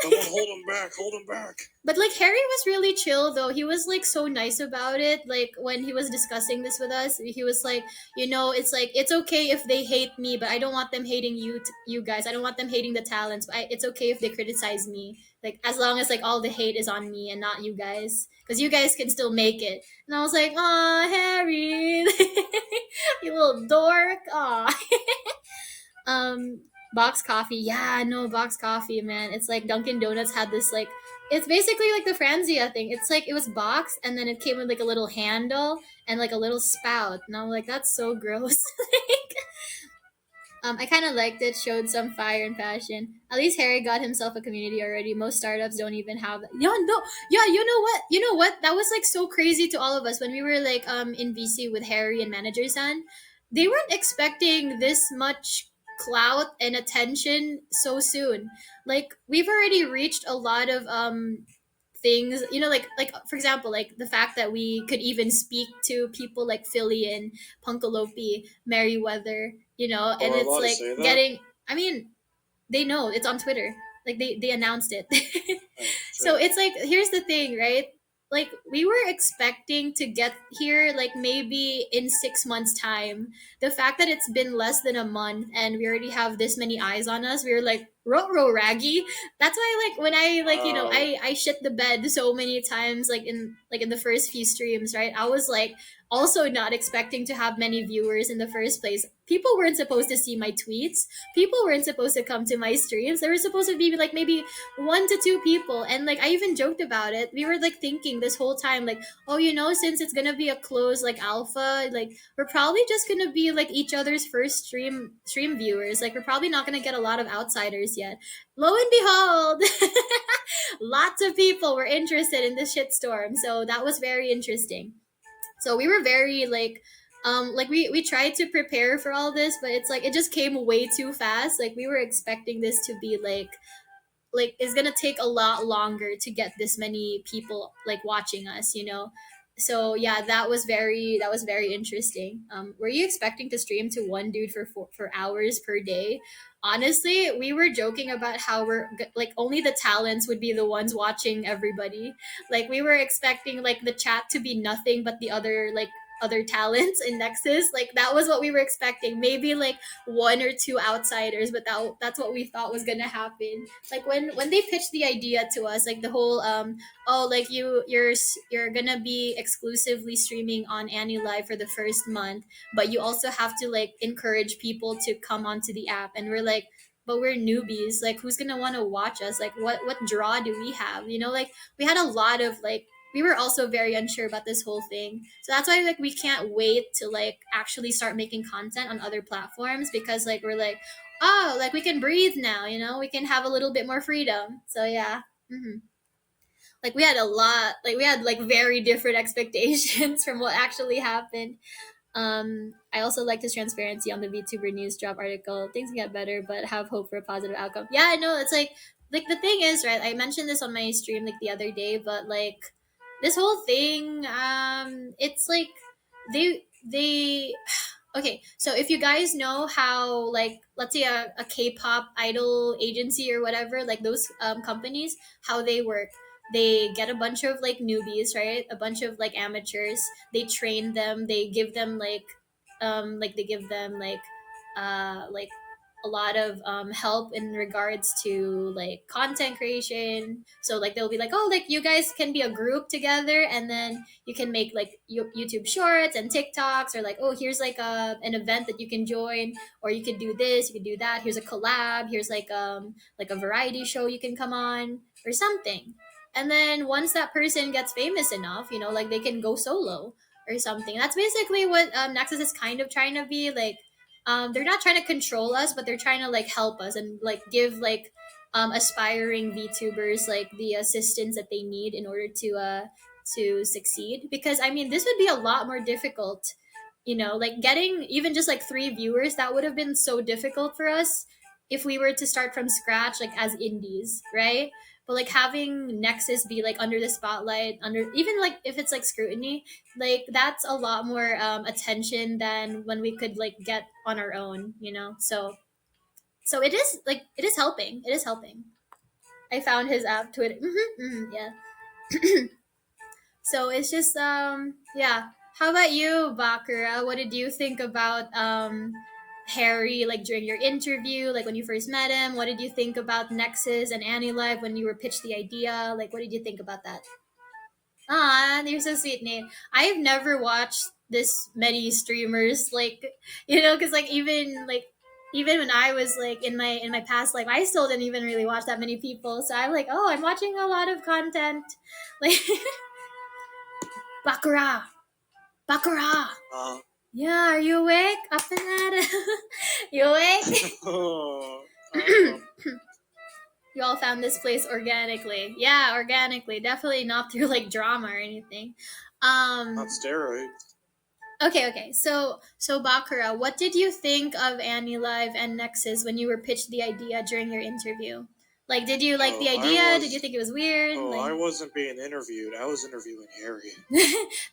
Someone hold him back! Hold him back! But like Harry was really chill though. He was like so nice about it. Like when he was discussing this with us, he was like, it's like it's okay if they hate me, but I don't want them hating you guys. I don't want them hating the talents. But it's okay if they criticize me. Like as long as like all the hate is on me and not you guys, because you guys can still make it. And I was like, "Aw, Harry, you little dork." Aw. Um, box coffee. Yeah, no, box coffee, man. It's like Dunkin' Donuts had this like it's basically like the Franzia thing. It's like it was boxed and then it came with like a little handle and like a little spout. And I'm like, that's so gross. I kind of liked it. Showed some fire and passion. At least Harry got himself a community already. Most startups don't even have that. Yeah, no, yeah. You know what? You know what? That was like so crazy to all of us when we were like in VC with Harry and Manager San. They weren't expecting this much clout and attention so soon. Like we've already reached a lot of things, like for example, like the fact that we could even speak to people like Philly and Punkalopi, Merriweather, Oh, and we're it's allowed to like say that? getting, I mean, they know it's on Twitter. Like they announced it. Oh, So shit. it's like here's the thing, right? Like we were expecting to get here like maybe in 6 months time. The fact that it's been less than a month and we already have this many eyes on us, we were like row raggy. That's why like when I like Wow. I shit the bed so many times like in the first few streams, right? I was like also not expecting to have many viewers in the first place. People weren't supposed to see my tweets. People weren't supposed to come to my streams. There were supposed to be like maybe 1 to 2 people. And like I even joked about it. We were like thinking this whole time, like, oh, since it's gonna be a closed like alpha, like we're probably just gonna be like each other's first stream viewers. Like we're probably not gonna get a lot of outsiders yet. Lo and behold, lots of people were interested in this shitstorm. So that was very interesting. So we were very like we tried to prepare for all this, but it's like it just came way too fast. Like we were expecting this to be like it's gonna take a lot longer to get this many people like watching us. So yeah, that was very interesting. Were you expecting to stream to one dude for hours per day? Honestly, we were joking about how like only the talents would be the ones watching everybody. Like we were expecting like the chat to be nothing but the other talents in Nexus. Like that was what we were expecting. Maybe like 1 or 2 outsiders, but that's what we thought was gonna happen. Like when they pitched the idea to us, like the whole oh, like you're gonna be exclusively streaming on AniLive for the first month, but you also have to like encourage people to come onto the app. And we're like, but we're newbies. Like who's gonna want to watch us? Like what draw do we have? Like we had a lot of like we were also very unsure about this whole thing. So that's why like we can't wait to like actually start making content on other platforms, because like we're like, oh, like we can breathe now, we can have a little bit more freedom. So yeah. Like we had a lot, like we had like very different expectations from what actually happened. I also like his transparency on the VTuber news drop article. Things can get better, but have hope for a positive outcome. Yeah, I know. It's like the thing is, right? I mentioned this on my stream like the other day, but like this whole thing, it's like they okay. So if you guys know how like let's say a K-pop idol agency or whatever, like those companies, how they work. They get a bunch of like newbies, right? A bunch of like amateurs. They train them. They give them like they give them like a lot of help in regards to like content creation. So like they'll be like, oh, like you guys can be a group together, and then you can make like YouTube shorts and TikToks, or like, oh, here's like an event that you can join, or you could do this, you could do that. Here's a collab. Here's like a variety show you can come on or something. And then once that person gets famous enough, like they can go solo or something. That's basically what Nexus is kind of trying to be like. They're not trying to control us, but they're trying to like help us and like give like aspiring VTubers like the assistance that they need in order to succeed. Because I mean, this would be a lot more difficult. Like getting even just like 3 viewers, that would have been so difficult for us if we were to start from scratch, like as indies, right? But like having Nexus be like under the spotlight, under even like if it's like scrutiny, like that's a lot more attention than when we could like get on our own. So it is like it is helping. I found his app Twitter. Yeah. So it's just yeah. How about you, Bakura? What did you think about Harry like during your interview, like when you first met him? What did you think about Nexus and AniLive when you were pitched the idea? Like what did you think about that? Ah, you're so sweet, Nate. I've never watched this many streamers, like because like even when I was like in my past life, I still didn't even really watch that many people. So I'm like, oh, I'm watching a lot of content, like Bakurah, Bakurah. Uh, Yeah, are you awake? Up in that? You awake? uh, You all found this place organically. Yeah, organically. Definitely not through like drama or anything. not steroids. Okay, okay. So Bakura, what did you think of AniLive and Nexus when you were pitched the idea during your interview? Like, did you like Oh, the idea? Did you think it was weird? I Like, wasn't being interviewed. I was interviewing Harry.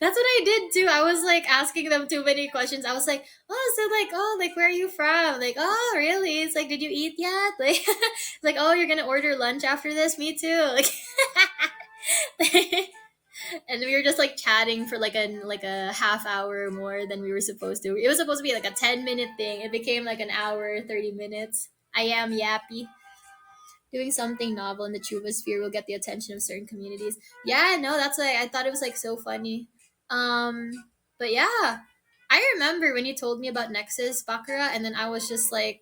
that's what I did too. I was like asking them too many questions. I was like, oh, so like, oh, like, where are you from? Like, oh, really? It's like, did you eat yet? Like, like, oh, you're gonna order lunch after this? Me too. Like, and we were just like chatting for like a half hour more than we were supposed to. It was supposed to be like a 10-minute thing. It became like an hour, 30 minutes. I am yappy. Doing something novel in the Chuba will get the attention of certain communities. Yeah, no, that's like I thought it was like so funny. Um, but yeah, I remember when you told me about Nexus Bakura, and then I was just like,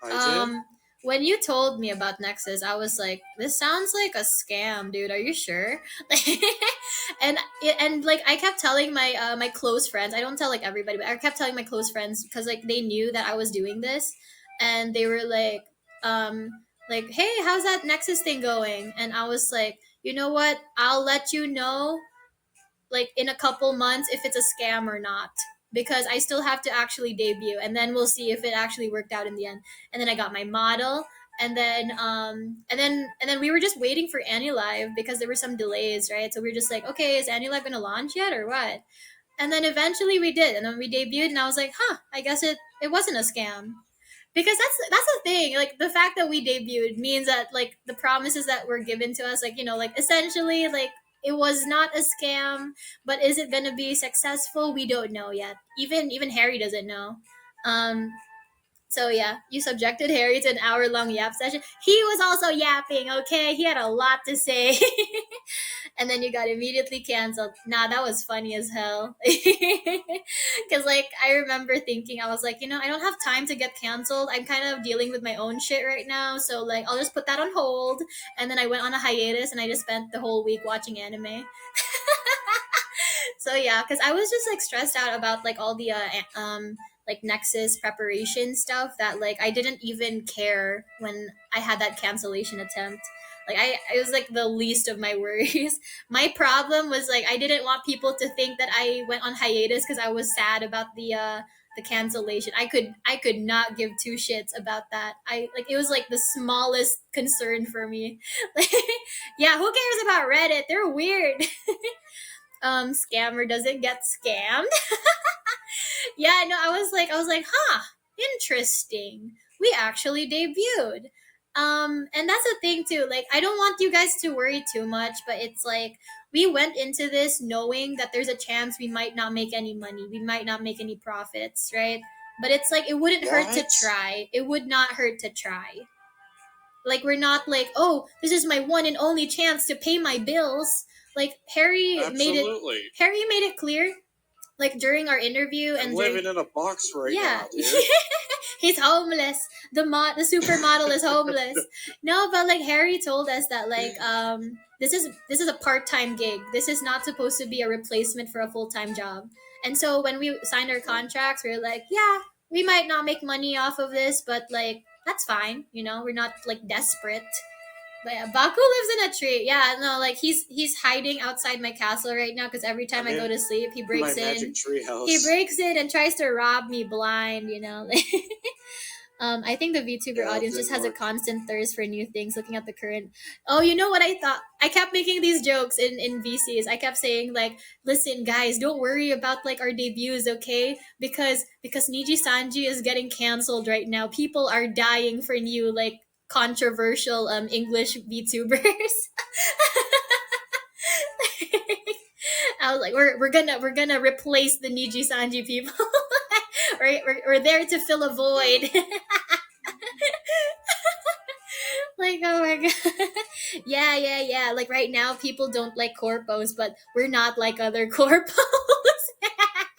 I did. um, when you told me about Nexus, I was like, this sounds like a scam, dude. Are you sure? and and like I kept telling my my close friends. I don't tell like everybody, but I kept telling my close friends because like they knew that I was doing this, and they were um, hey, how's that Nexus thing going? And I was like, you know what? I'll let you know like in a couple months if it's a scam or not because I still have to actually debut and then we'll see if it actually worked out in the end. And then I got my model and then we were just waiting for AniLive because there were some delays, right? So we were just like, okay, is AniLive gonna launch yet or what? And then eventually we did, and then we debuted, and I was like, huh, I guess it wasn't a scam because that's the thing, like the fact that we debuted means that like the promises that were given to us, like like essentially like it was not a scam, but is it gonna be successful? We don't know yet. Even Harry doesn't know. um so yeah, you subjected Harry to an hour-long yap session. He was also yapping, okay? He had a lot to say. And then you got immediately canceled. Nah, that was funny as hell. Cause like I remember thinking, I was like, I don't have time to get canceled. I'm kind of dealing with my own shit right now. So like I'll just put that on hold. And then I went on a hiatus and I just spent the whole week watching anime. So yeah, because I was just like stressed out about like all the like Nexus preparation stuff that like I didn't even care when I had that cancellation attempt. Like it was like the least of my worries. My problem was like I didn't want people to think that I went on hiatus because I was sad about the cancellation. I could not give two shits about that. I like it was like the smallest concern for me. Like, yeah, who cares about Reddit? They're weird. Scammer doesn't get scammed. Yeah, no, I was like, huh, interesting. We actually debuted. And that's the thing too. Like, I don't want you guys to worry too much, but it's like we went into this knowing that there's a chance we might not make any money, we might not make any profits, right? But it's like it wouldn't hurt to What? try. It would not hurt to try. Like we're not like, oh, this is my one and only chance to pay my bills. Like Absolutely. Harry made it clear like during our interview I'm and during living in a box right yeah. now, dude. He's homeless. The supermodel is homeless. No, but like Harry told us that like this is a part-time gig. This is not supposed to be a replacement for a full-time job. And so when we signed our contracts, we were like, yeah, we might not make money off of this, but like that's fine, we're not like desperate. But yeah, Baku lives in a tree. Yeah, no, like he's hiding outside my castle right now because every time I'm I go in to sleep, he my breaks magic in. tree He house. breaks in and tries to rob me blind. I think the VTuber Yeah, it audience just didn't has a work. constant thirst for new things. Looking at the current. Oh, you know what I thought? I kept making these jokes in VCs. I kept saying like, "Listen, guys, don't worry about like our debuts, okay? Because Niji Sanji is getting canceled right now. People are dying for new like controversial English VTubers. I was like, we're gonna replace the Niji Sanji people. We're there to fill a void. Like, oh my god. Yeah, yeah, yeah. Like right now people don't like corpos, but we're not like other corpos.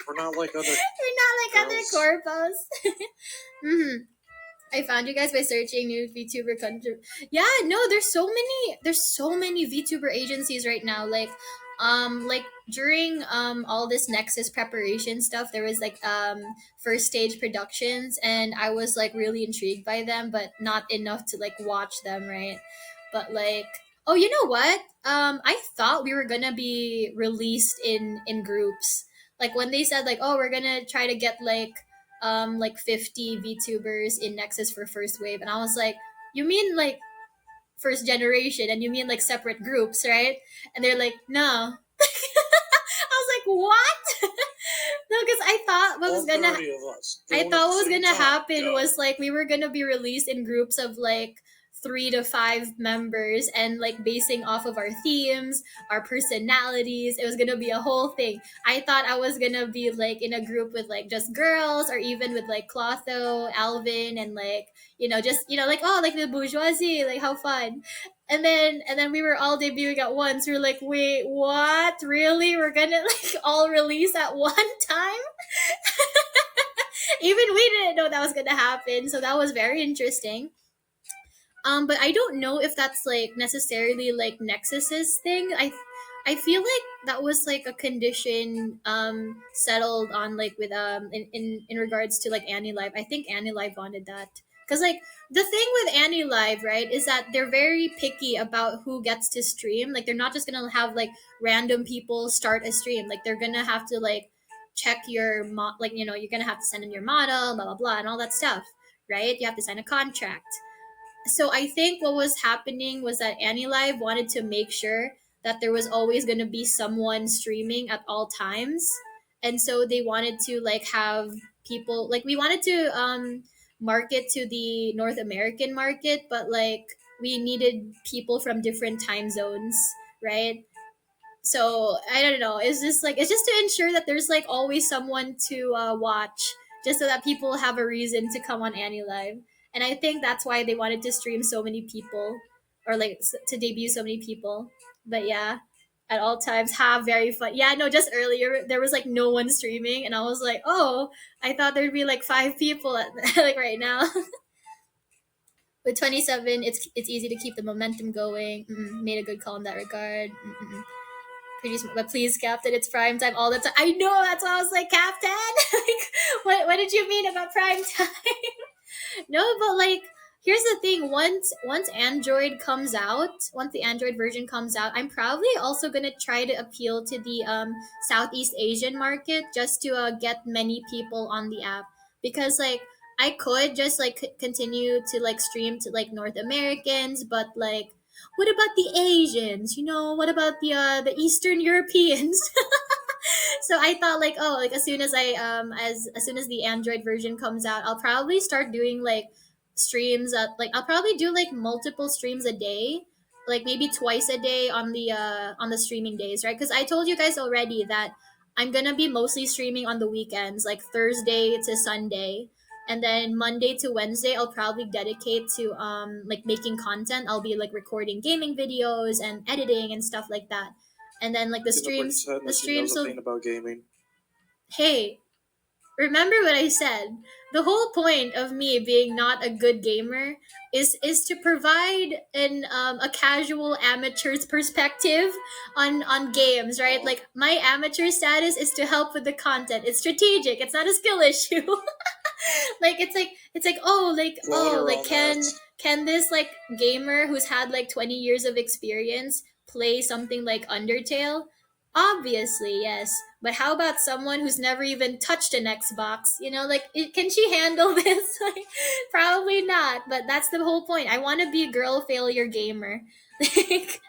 We're not like other We're not like other girls. corpos. Hmm. I found you guys by searching new VTuber country. Yeah, no, there's so many VTuber agencies right now. Like during all this Nexus preparation stuff, there was like first stage productions, and I was like really intrigued by them, but not enough to like watch them, right? But like, oh, you know what? I thought we were gonna be released in groups. Like when they said like, oh, we're gonna try to get like 50 VTubers in Nexus for first wave, and I was like, you mean like first generation, and you mean like separate groups, right? And they're like, no. I was like, what? No, because I thought what All was gonna 30 of us I going at thought the what was same gonna time. happen Go. was like we were gonna be released in groups of like 3 to 5 members, and like basing off of our themes, our personalities. It was gonna be a whole thing. I thought I was gonna be like in a group with like just girls, or even with like Clotho, Alvin, and like just like, oh, like the bourgeoisie, like how fun. And then we were all debuting at once. We were like, wait, what? Really? We're gonna like all release at one time? Even we didn't know that was gonna happen. So that was very interesting. But I don't know if that's like necessarily like Nexus's thing. I feel like that was like a condition settled on like with in regards to like AniLive. I think AniLive wanted that. Cause like the thing with AniLive, right, is that they're very picky about who gets to stream. Like they're not just gonna have like random people start a stream. Like they're gonna have to like check your like you're gonna have to send in your model, blah blah blah, and all that stuff, right? You have to sign a contract. So I think what was happening was that AniLive wanted to make sure that there was always going to be someone streaming at all times, and so they wanted to like have people like we wanted to market to the North American market, but like we needed people from different time zones, right? So I don't know. It's just to ensure that there's like always someone to watch, just so that people have a reason to come on AniLive. And I think that's why they wanted to stream so many people, or like to debut so many people. But yeah, at all times, have very fun. Yeah, no, just earlier there was like no one streaming, and I was like, oh, I thought there'd be like 5 people like right now. With 27, it's easy to keep the momentum going. Made a good call in that regard. Pretty smart, but please, Captain, it's prime time all the time. I know, that's why I was like, Captain. Like, what did you mean about prime time? No, but like, here's the thing. Once Android comes out, once the Android version comes out, I'm probably also gonna try to appeal to the Southeast Asian market, just to get many people on the app, because like I could just like continue to like stream to like North Americans, but like what about the Asians? What about the Eastern Europeans? So I thought like, oh, like as soon as I as soon as the Android version comes out, I'll probably start doing like streams at like I'll probably do like multiple streams a day, like maybe twice a day on the streaming days, right? Because I told you guys already that I'm gonna be mostly streaming on the weekends, like Thursday to Sunday. And then Monday to Wednesday, I'll probably dedicate to like making content. I'll be like recording gaming videos and editing and stuff like that. And then like the Gonna streams, pretend the that she knows streams a will thing about gaming. hey, remember what I said. The whole point of me being not a good gamer is to provide a casual amateur's perspective on games, right? Oh, Like my amateur status is to help with the content. It's strategic. It's not a skill issue. Like it's like quote her like on that. can this like gamer who's had like 20 years of experience play something like Undertale? Obviously, yes. But how about someone who's never even touched an Xbox? Like can she handle this? Like, probably not. But that's the whole point. I want to be a girl failure gamer. Like,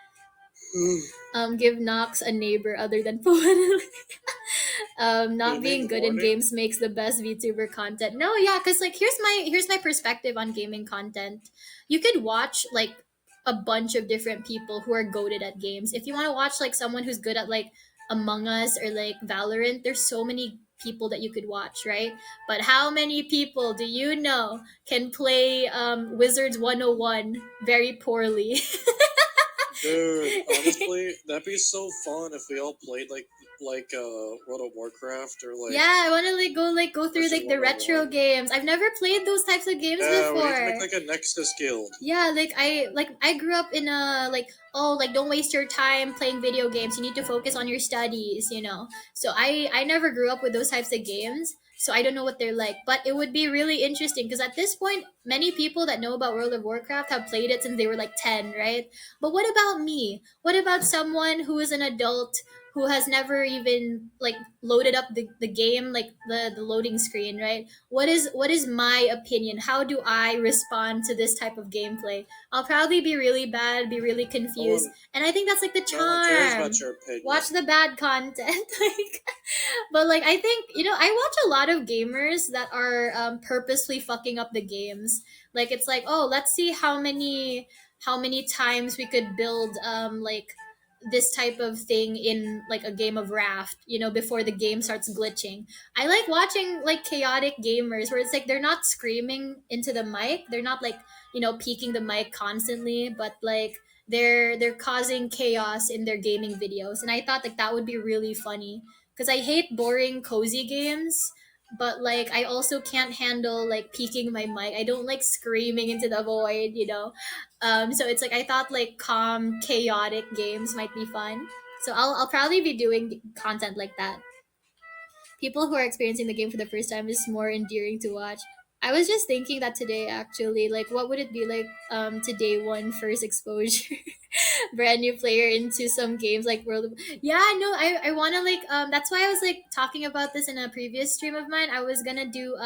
Give Knox a neighbor other than Poet. Not Gaming in being the good in morning. games makes the best VTuber content. No, yeah, because like here's my perspective on gaming content. You could watch like a bunch of different people who are goaded at games. If you want to watch like someone who's good at like Among Us or like Valorant, there's so many people that you could watch, right? But how many people do you know can play Wizards 101 very poorly? Dude, honestly, that'd be so fun if we all played World of Warcraft or Yeah, I want to like go through Wizard like the retro 101. games. I've never played those types of games Yeah, we need to make before. like a Nexus guild. Yeah, like I grew up in a like, oh, like don't waste your time playing video games. You need to focus on your studies. So I never grew up with those types of games. So I don't know what they're like, but it would be really interesting because at this point, many people that know about World of Warcraft have played it since they were like 10, right? But what about me? What about someone who is an adult who has never even like loaded up the game, like the loading screen, right? What is my opinion? How do I respond to this type of gameplay? I'll probably be really bad, be really No confused, one, and I think that's like the no one cares about charm. your Watch opinion. the bad content. Like, but like I think I watch a lot of gamers that are purposely fucking up the games. Like it's like, oh, let's see how many times we could build like this type of thing in like a game of raft, before the game starts glitching. I like watching like chaotic gamers where it's like they're not screaming into the mic, they're not like peeking the mic constantly, but like they're causing chaos in their gaming videos, and I thought like that would be really funny because I hate boring cozy games, but like I also can't handle like peeking my mic. I don't like screaming into the void. So it's like I thought like calm, chaotic games might be fun. So I'll probably be doing content like that. People who are experiencing the game for the first time is more endearing to watch. I was just thinking that today actually, like what would it be like to day one first exposure? Brand new player into some games like World of. Yeah, no, I want to like that's why I was like talking about this in a previous stream of mine. I was gonna do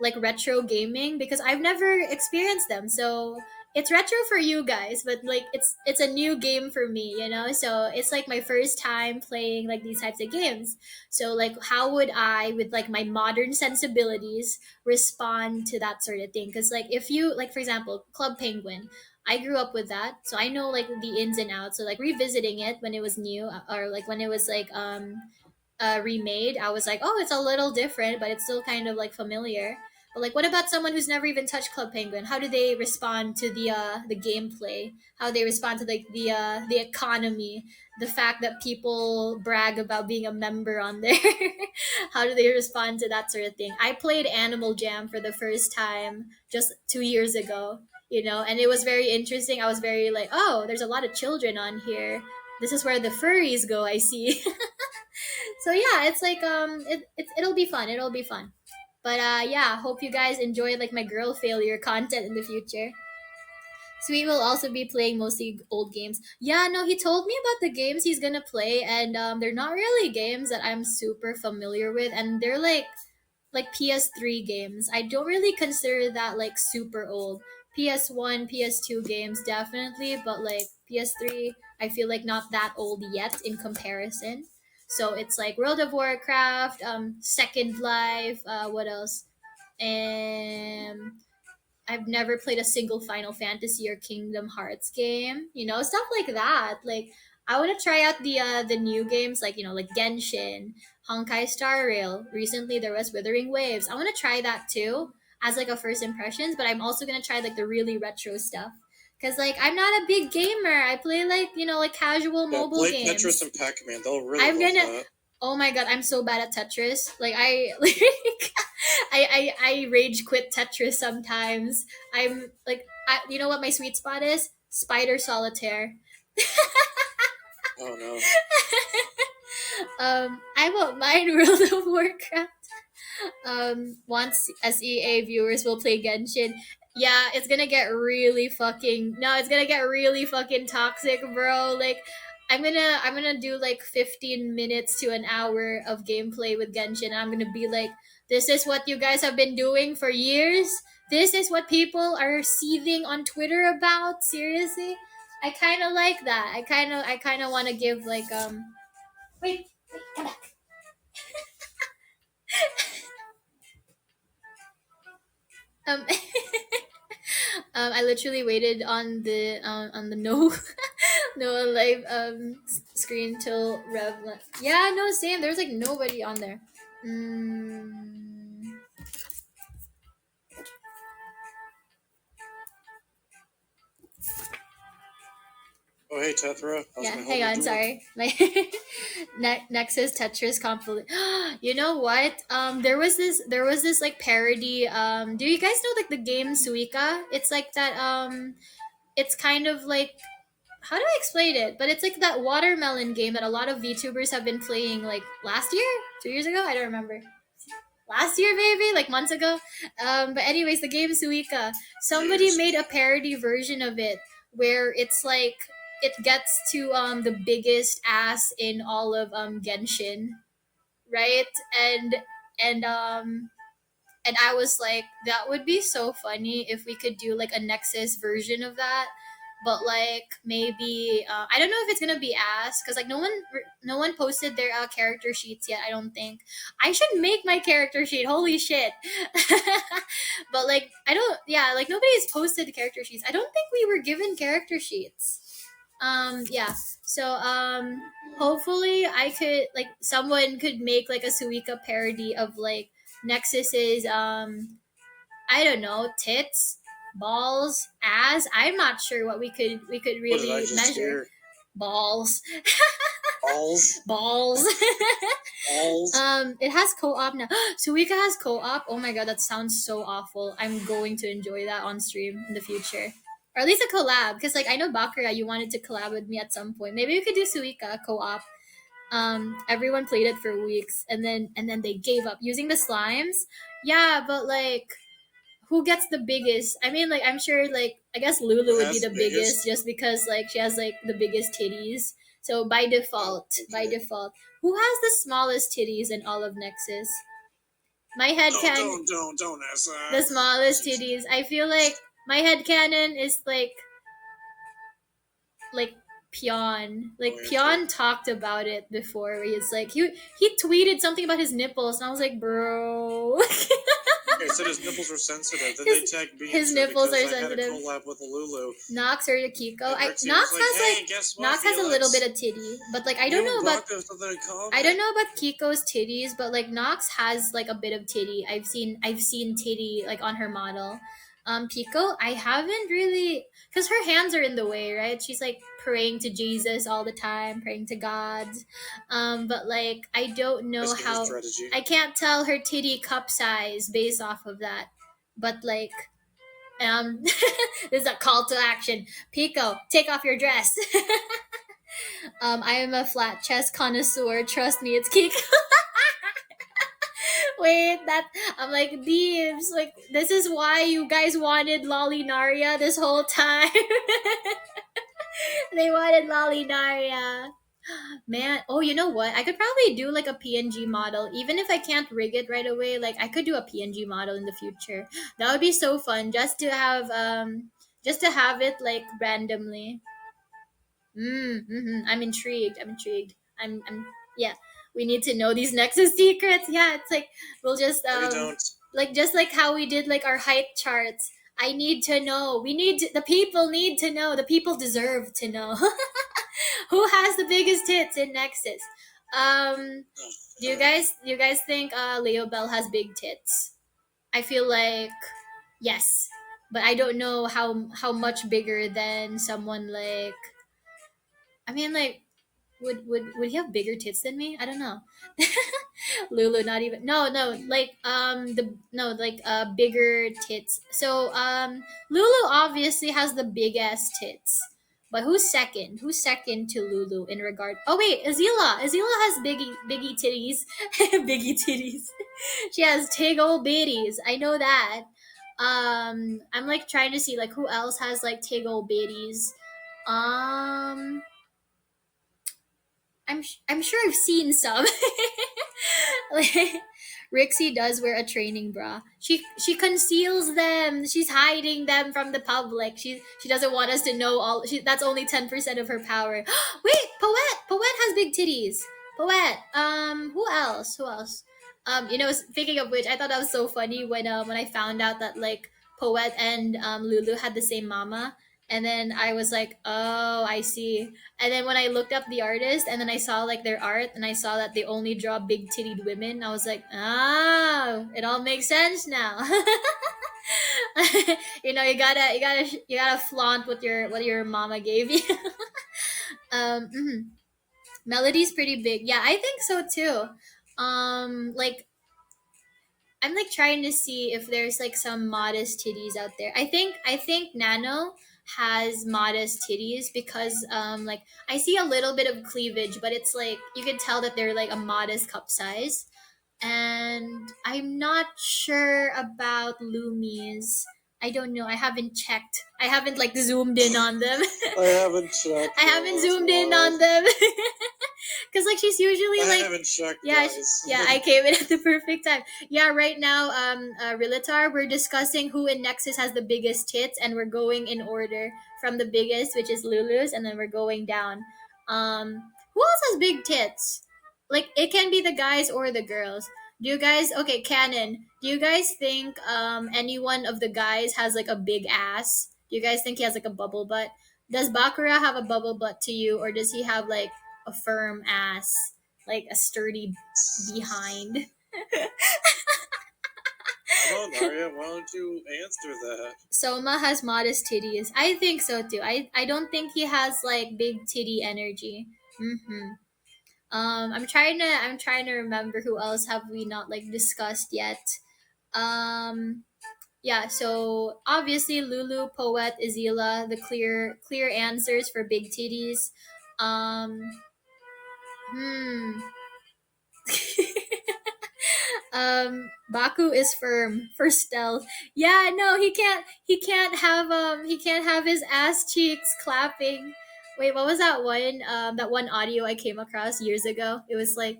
like retro gaming because I've never experienced them. So it's retro for you guys, but like it's a new game for me. So it's like my first time playing like these types of games. So like how would I with like my modern sensibilities respond to that sort of thing? Because like if you like for example Club Penguin, I grew up with that, so I know like the ins and outs. So like revisiting it when it was new, or like when it was like remade, I was like, oh, it's a little different, but it's still kind of like familiar. But like, what about someone who's never even touched Club Penguin? How do they respond to the gameplay? How they respond to like the economy, the fact that people brag about being a member on there? How do they respond to that sort of thing? I played Animal Jam for the first time just 2 years ago, and it was very interesting. I was very like, oh, there's a lot of children on here. This is where the furries go, I see. So yeah, it's like it'll be fun. It'll be fun. But yeah, hope you guys enjoy like my girl failure content in the future. Sweet will also be playing mostly old games. Yeah, no, he told me about the games he's gonna play, and they're not really games that I'm super familiar with, and they're like PS3 games. I don't really consider that like super old. PS1, PS2 games definitely, but like PS3, I feel like not that old yet in comparison. So it's like World of Warcraft, Second Life, what else? And I've never played a single Final Fantasy or Kingdom Hearts game, stuff like that. Like I want to try out the new games like like Genshin, Honkai Star Rail. Recently there was Withering Waves. I want to try that too as like a first impressions, but I'm also going to try like the really retro stuff. Cuz like I'm not a big gamer. I play like, like casual Yeah, mobile play Tetris games. and Pac-Man. They'll really I'm love gonna. that. Oh my god, I'm so bad at Tetris. Like I like I rage quit Tetris sometimes. I'm like, you know what my sweet spot is? Spider Solitaire. Oh no. I won't mind World of Warcraft. Once SEA viewers will play Genshin. Yeah, it's gonna get really fucking no, it's gonna get really fucking toxic, bro. Like I'm gonna do like 15 minutes to an hour of gameplay with Genshin. I'm gonna be like, this is what you guys have been doing for years. This is what people are seething on Twitter about. Seriously. I kind of like that. I kind of want to give like wait, wait, come back. Um I literally waited on the no no live screen till Rev yeah, no, same. There's like nobody on there. Mm, Oh, hey, Tethra. How's yeah, my hang homework on, doing? sorry. My Nexus Tetris complete. You know what? There was this like parody. Do you guys know like the game Suika? It's like that. It's kind of like, how do I explain it? But it's like that watermelon game that a lot of VTubers have been playing like last year, 2 years ago. I don't remember. Last year, maybe like months ago. But anyways, the game Suika. Somebody Years. made a parody version of it where it's like it gets to the biggest ass in all of Genshin, right? And and I was like, that would be so funny if we could do like a Nexus version of that. But like maybe I don't know if it's gonna be asked because like no one posted their character sheets yet. I don't think I should make my character sheet. Holy shit! But like I don't, yeah, like nobody's posted character sheets. I don't think we were given character sheets. Yeah. So hopefully I could like someone could make like a Suika parody of like Nexus's I don't know, tits, balls, ass. I'm not sure what we could What did I really just measure. hear? Balls. Balls. Balls. Balls. It has co-op now. Suika has co-op. Oh my god, that sounds so awful. I'm going to enjoy that on stream in the future. Or at least a collab. Because like I know Bakurah, you wanted to collab with me at some point. Maybe we could do Suika co-op. Everyone played it for weeks and then they gave up using the slimes. Yeah, but like who gets the biggest? I mean, like I'm sure, like I guess Who Lulu would be has the the biggest biggest? just because like she has like the biggest titties. So by Oh, default, okay. who has the smallest titties in all of Nexus? My head Don't, can don't, don't, don't ask the that. smallest Jeez. titties. I feel like my head canon is like Pion. Oh, Like yeah, okay. Pion talked about it before where he's like he tweeted something about his nipples and I was like, bro. He said his nipples were sensitive. Then they his tagged me his into it nipples because are I had a sensitive. collab with Lulu. Nox or Kiko. And Rixie was Nox like, has hey, like guess what, Nox has a little bit Felix? of titty, but like I don't You know and about Brock have something in I don't common. know about Kiko's titties, but like Nox has like a bit of titty. I've seen titty like on her model. Pico, I haven't really, because her hands are in the way, right? She's like praying to Jesus all the time, praying to God. But like I don't know Risking his how. strategy. I can't tell her titty cup size based off of that. But like this is a call to action. Pico, take off your dress. I am a flat chest connoisseur. Trust me, it's Kiko. Wait, that I'm like Deebs. Like this is why you guys wanted Lolinaria this whole time. They wanted Lolinaria. Man, oh, you know what? I could probably do like a PNG model, even if I can't rig it right away. Like I could do a PNG model in the future. That would be so fun, just to have it like randomly. I'm intrigued. Yeah. We need to know these Nexus secrets. Yeah, it's like we'll just No, you don't. like just like how we did like our height charts. I need to know. The people need to know. The people deserve to know. Who has the biggest tits in Nexus? Do you guys think Leo Bell has big tits? I feel like yes, but I don't know how much bigger than someone like. I mean, like, would he have bigger tits than me? I don't know. Lulu, not even. No, like the no like bigger tits. So Lulu obviously has the big ass tits. But who's second? Who's second to Lulu in regard? Oh wait, Azila. Azila has biggie titties, biggie titties. She has tig old bitties. I know that. I'm like trying to see like who else has like tig old bitties. Um, I'm sure I've seen some. Like, Rixie does wear a training bra. She conceals them. She's hiding them from the public. She doesn't want us to know all. That's only 10% of her power. Wait, Poet has big titties. Poet. Who else? Who else? Speaking of which, I thought that was so funny when I found out that like Poet and Lulu had the same mama. And then I was like, oh, I see. And then when I looked up the artist and then I saw like their art and I saw that they only draw big titted women, I was like, oh, it all makes sense now. You gotta flaunt what your mama gave you. Mhm. Melody's pretty big. Yeah, I think so too. Like I'm like trying to see if there's like some modest titties out there. I think Nano has modest titties because like I see a little bit of cleavage, but it's like you can tell that they're like a modest cup size. And I'm not sure about Loomies. I don't know. I haven't checked. I haven't like zoomed in on them. I haven't checked. I haven't That's zoomed in wild. on them. Cause like she's usually I like haven't checked, yeah, guys. yeah, I came in at the perfect time. Yeah, right now, Rilatar, we're discussing who in Nexus has the biggest tits, and we're going in order from the biggest, which is Lulu's, and then we're going down. Who else has big tits? Like it can be the guys or the girls. Do you guys okay, Canon? Do you guys think any one of the guys has like a big ass? Do you guys think he has like a bubble butt? Does Bakura have a bubble butt to you, or does he have like a firm ass, like a sturdy behind? Come on, Aria, why don't you answer that? Soma has modest titties. I think so too. I don't think he has like big titty energy. Mm-hmm. I'm trying to remember who else have we not like discussed yet. Um, yeah. So obviously Lulu, Poet, Azila, the clear answers for big titties. Um, hmm. Baku is firm for stealth. Yeah, no, he can't have his ass cheeks clapping. Wait, what was that one audio I came across years ago? It was like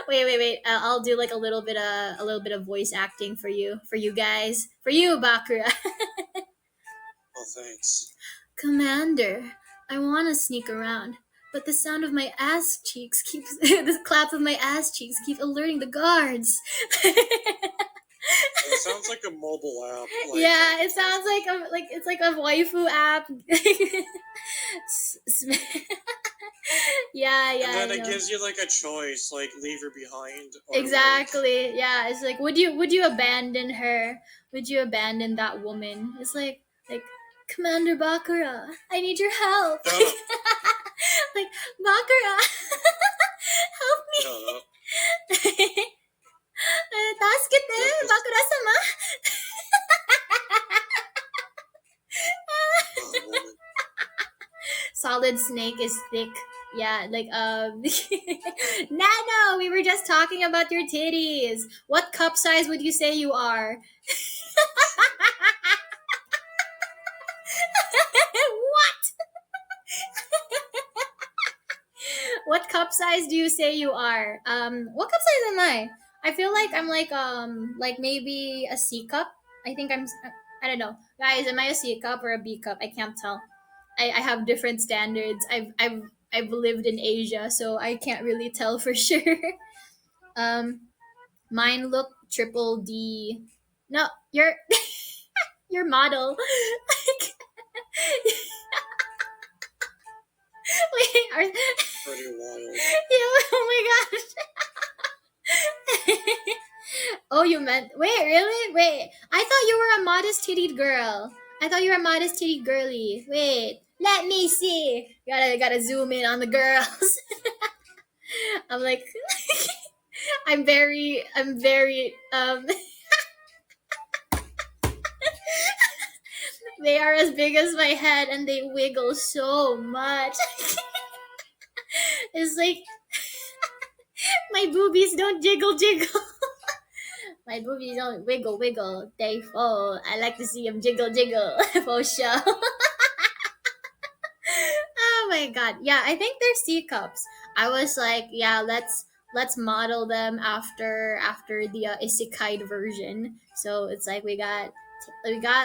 wait. I'll do like a little bit of voice acting for you guys. For you, Bakura. Oh, thanks. Commander, I want to sneak around, but the sound of my ass cheeks keeps the clap of my ass cheeks keep alerting the guards. It sounds like a mobile app. Yeah, it sounds like it's like a waifu app. Yeah, And yeah, I then it know. gives you like a choice, like leave her behind or Exactly. Yeah, it's like would you abandon her? Would you abandon that woman? It's like Commander Bakura, I need your help. Shut up. Like Bakura, help me. Shut up. Taskete, Just- Bakura-sama. oh, woman. Solid Snake is thick. Yeah, like Nano, we were just talking about your titties. What cup size would you say you are? What? What cup size do you say you are? What cup size am I? I feel like I'm like maybe a C cup. I think I don't know. Guys, am I a C cup or a B cup? I can't tell. I have different standards. I've lived in Asia, so I can't really tell for sure. Um Mine look triple D. No, your model. Wait, Pretty wild. yeah, oh my gosh. Oh, you meant wait, really? Wait, I thought you were a modest tittied girl. I thought you were a modest tittied girly. Wait, let me see. Gotta zoom in on the girls. I'm like, I'm very. They are as big as my head and they wiggle so much. It's like my boobies don't jiggle jiggle. My boobies don't wiggle wiggle. They fall. I like to see them jiggle jiggle for sure. Oh my god. Yeah, I think they're C cups. I was like, yeah, let's model them after the isekai version. So it's like we got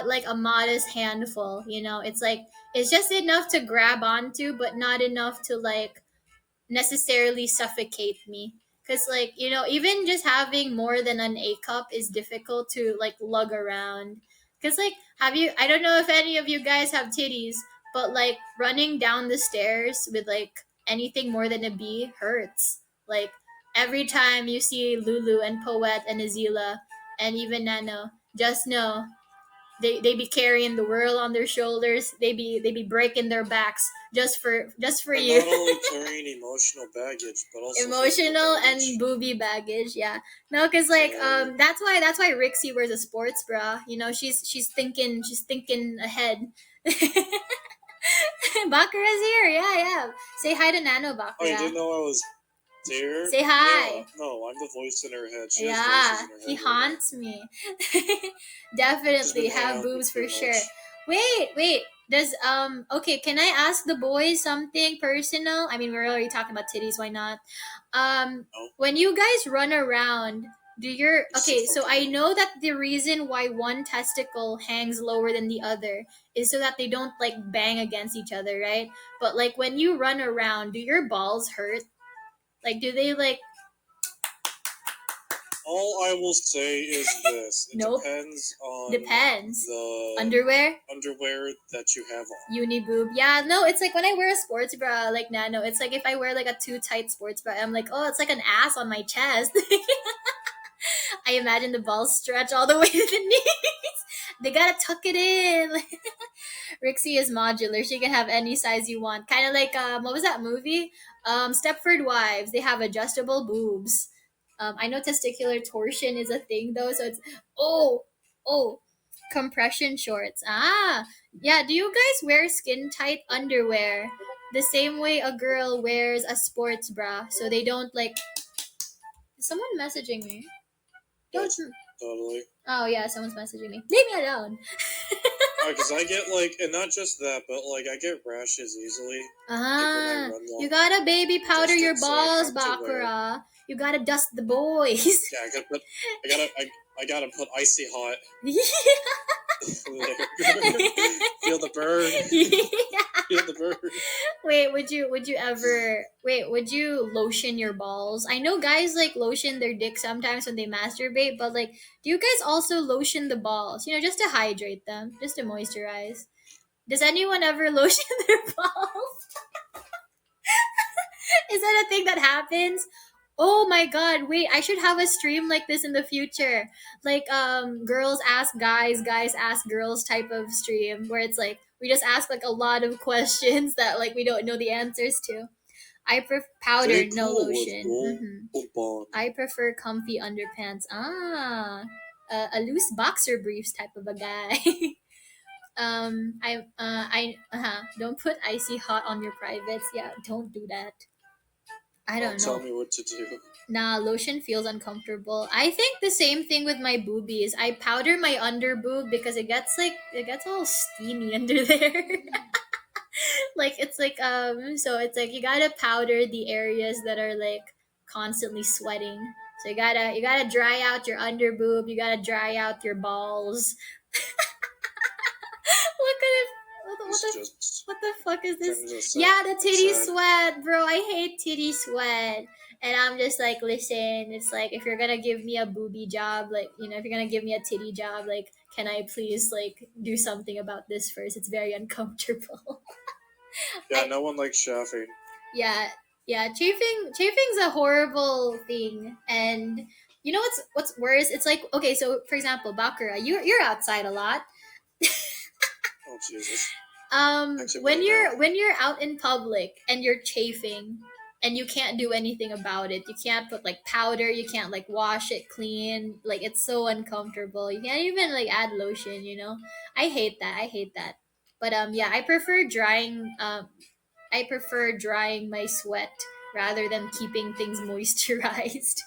like a modest handful. It's like it's just enough to grab onto, but not enough to like necessarily suffocate me. Because like even just having more than an A cup is difficult to like lug around. Because like I don't know if any of you guys have titties, but like running down the stairs with like anything more than a B hurts. Like every time you see Lulu and Poet and Azila and even Nano, just know they be carrying the world on their shoulders. They be breaking their backs just for And you. not only carrying emotional baggage, but also Emotional physical and baggage. booby baggage. Yeah, no, because like Yeah. that's why Rixie wears a sports bra. She's thinking ahead. Bakura's here. Yeah, yeah. Say hi to Nano, Oh, you Bakura. didn't know I was there? Say Yeah. hi. No, I'm the voice in her head. She has voices Yeah, in her he head right now. haunts me. She's been Definitely hanging have out with me boobs too for sure. much. Wait. Does okay, can I ask the boys something personal? I mean, we're already talking about titties, why not? No, When you guys run around, do your this is okay, a so fucking I no. know that the reason why one testicle hangs lower than the other is so that they don't like bang against each other, right? But like when you run around, do your balls hurt? Like do they like All I will say is this: it nope. depends on Depends. the Underwear? underwear that you have on. Uni boob. Yeah, no, it's like when I wear a sports bra, like Nano, it's like if I wear like a too tight sports bra, I'm like, oh, it's like an ass on my chest. I imagine the balls stretch all the way to the knees. They gotta tuck it in. Rixie is modular. She can have any size you want. Kind of like what was that movie? Stepford Wives. They have adjustable boobs. I know testicular torsion is a thing though, so it's oh oh compression shorts. Ah, yeah. Do you guys wear skin tight underwear the same way a girl wears a sports bra, so they don't like? Is someone messaging me? Don't. Yes, totally. Oh yeah, someone's messaging me. Leave me alone. Because I get like, and not just that, but like I get rashes easily. Like when I Ah, run you long gotta baby powder your distance, so I balls, have to wear. Bakura. You gotta dust the boys. Yeah, I gotta put icy hot there. Feel the burn. Feel the burn. Wait, would you lotion your balls? I know guys like lotion their dick sometimes when they masturbate, but like do you guys also lotion the balls? Just to hydrate them, just to moisturize. Does anyone ever lotion their balls? Is that a thing that happens? Oh my god, wait, I should have a stream like this in the future. Like girls ask guys, guys ask girls type of stream where it's like we just ask like a lot of questions that like we don't know the answers to. I prefer powder, Stay no cool with lotion. gold bond. I prefer comfy underpants. A loose boxer briefs type of a guy. Don't put icy hot on your privates. Yeah, don't do that. I Don't don't tell know. me what to do. Nah, lotion feels uncomfortable. I think the same thing with my boobies. I powder my under boob because it gets all steamy under there. Like it's like so it's like you gotta powder the areas that are like constantly sweating. So you gotta dry out your under boob, you gotta dry out your balls. Look at it. It's just What the fuck is this? kind of sad. Yeah, the titty Sad. sweat, bro. I hate titty sweat. And I'm just like, listen, it's like if you're gonna give me a booby job, like if you're gonna give me a titty job, like, can I please like do something about this first? It's very uncomfortable. Yeah, I no one likes chafing. yeah yeah chafing's a horrible thing, and you know what's worse? It's like okay, so for example, Bakura, you're outside a lot. Oh Jesus! Actually, When right you're now. when you're out in public and you're chafing and you can't do anything about it, you can't put like powder, you can't like wash it clean, like it's so uncomfortable, you can't even like add lotion. I hate that. But yeah, I prefer drying my sweat rather than keeping things moisturized.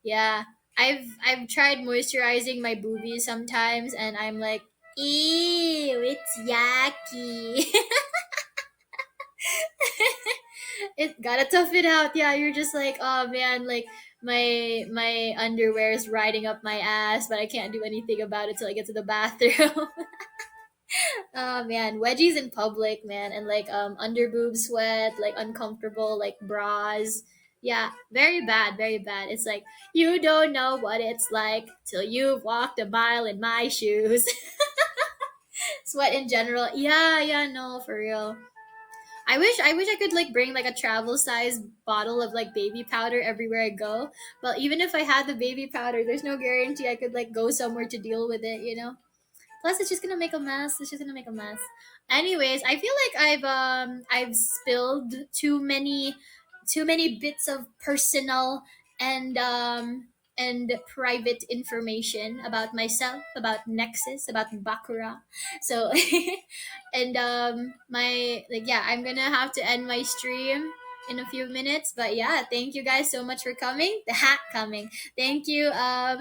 Yeah, I've tried moisturizing my boobies sometimes, and I'm like, ew, it's yucky. It gotta tough it out. Yeah, you're just like, oh man, like my underwear is riding up my ass, but I can't do anything about it till I get to the bathroom. Oh man, wedgies in public, man, and like under boob sweat, like uncomfortable, like bras. Yeah, very bad, very bad. It's like you don't know what it's like till you've walked a mile in my shoes. Sweat in general. Yeah, yeah, no, for real. I wish I could like bring like a travel size bottle of like baby powder everywhere I go. But even if I had the baby powder, there's no guarantee I could like go somewhere to deal with it, you know? Plus, it's just gonna make a mess. It's just gonna make a mess. Anyways, I feel like I've spilled too many bits of personal and private information about myself, about Nexus, about Bakurah. So, and my like yeah, I'm gonna have to end my stream in a few minutes. But yeah, thank you guys so much for coming. The hat coming. Thank you. I'll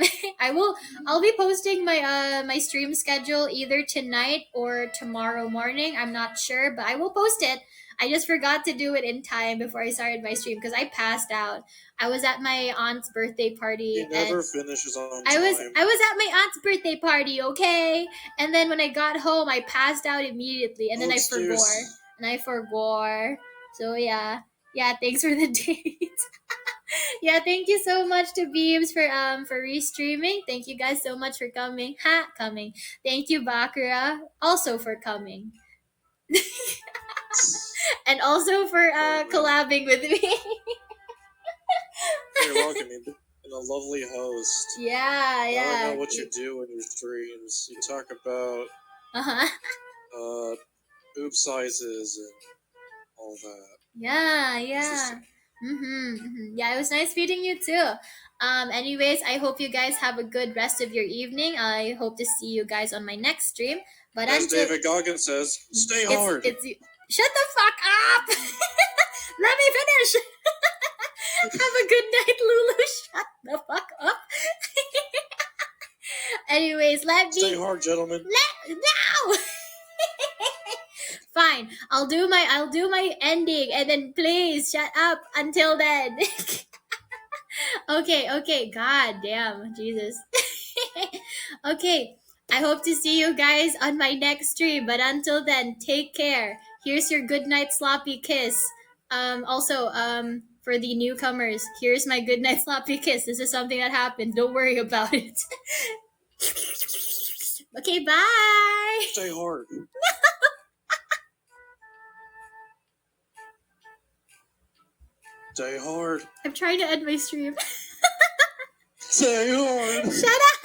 be posting my stream schedule either tonight or tomorrow morning. I'm not sure, but I will post it. I just forgot to do it in time before I started my stream because I passed out. I was at my aunt's birthday He party and never finishes on I was time. I was at my aunt's birthday party, okay? And then when I got home, I passed out immediately and No then I forgot. excuse. And I forgot. So yeah. Yeah, thanks for the date. Yeah, thank you so much to Beams for restreaming. Thank you guys so much for coming. Coming. Thank you Bakura also for coming. And also for Oh man. collabing with me. You're welcome. You've been a lovely host. Yeah, Now I know yeah. what you do in your streams. You talk about Uh-huh. uh boob sizes and all that. Yeah, yeah. Interesting. Yeah, it was nice meeting you too. Anyways, I hope you guys have a good rest of your evening. I hope to see you guys on my next stream. But As until David Goggins says, stay it's hard. it's shut the fuck up. Let me finish. Have a good night, Lulu. Shut the fuck up. Anyways, Stay hard, gentlemen. no. Fine. I'll do my ending and then please shut up until then. Okay. God damn. Jesus. Okay. I hope to see you guys on my next stream, but until then, take care. Here's your good night sloppy kiss. Also, for the newcomers, here's my good night sloppy kiss. This is something that happened. Don't worry about it. Okay, bye. Stay hard. Stay hard. I'm trying to end my stream. Stay hard. Shut up.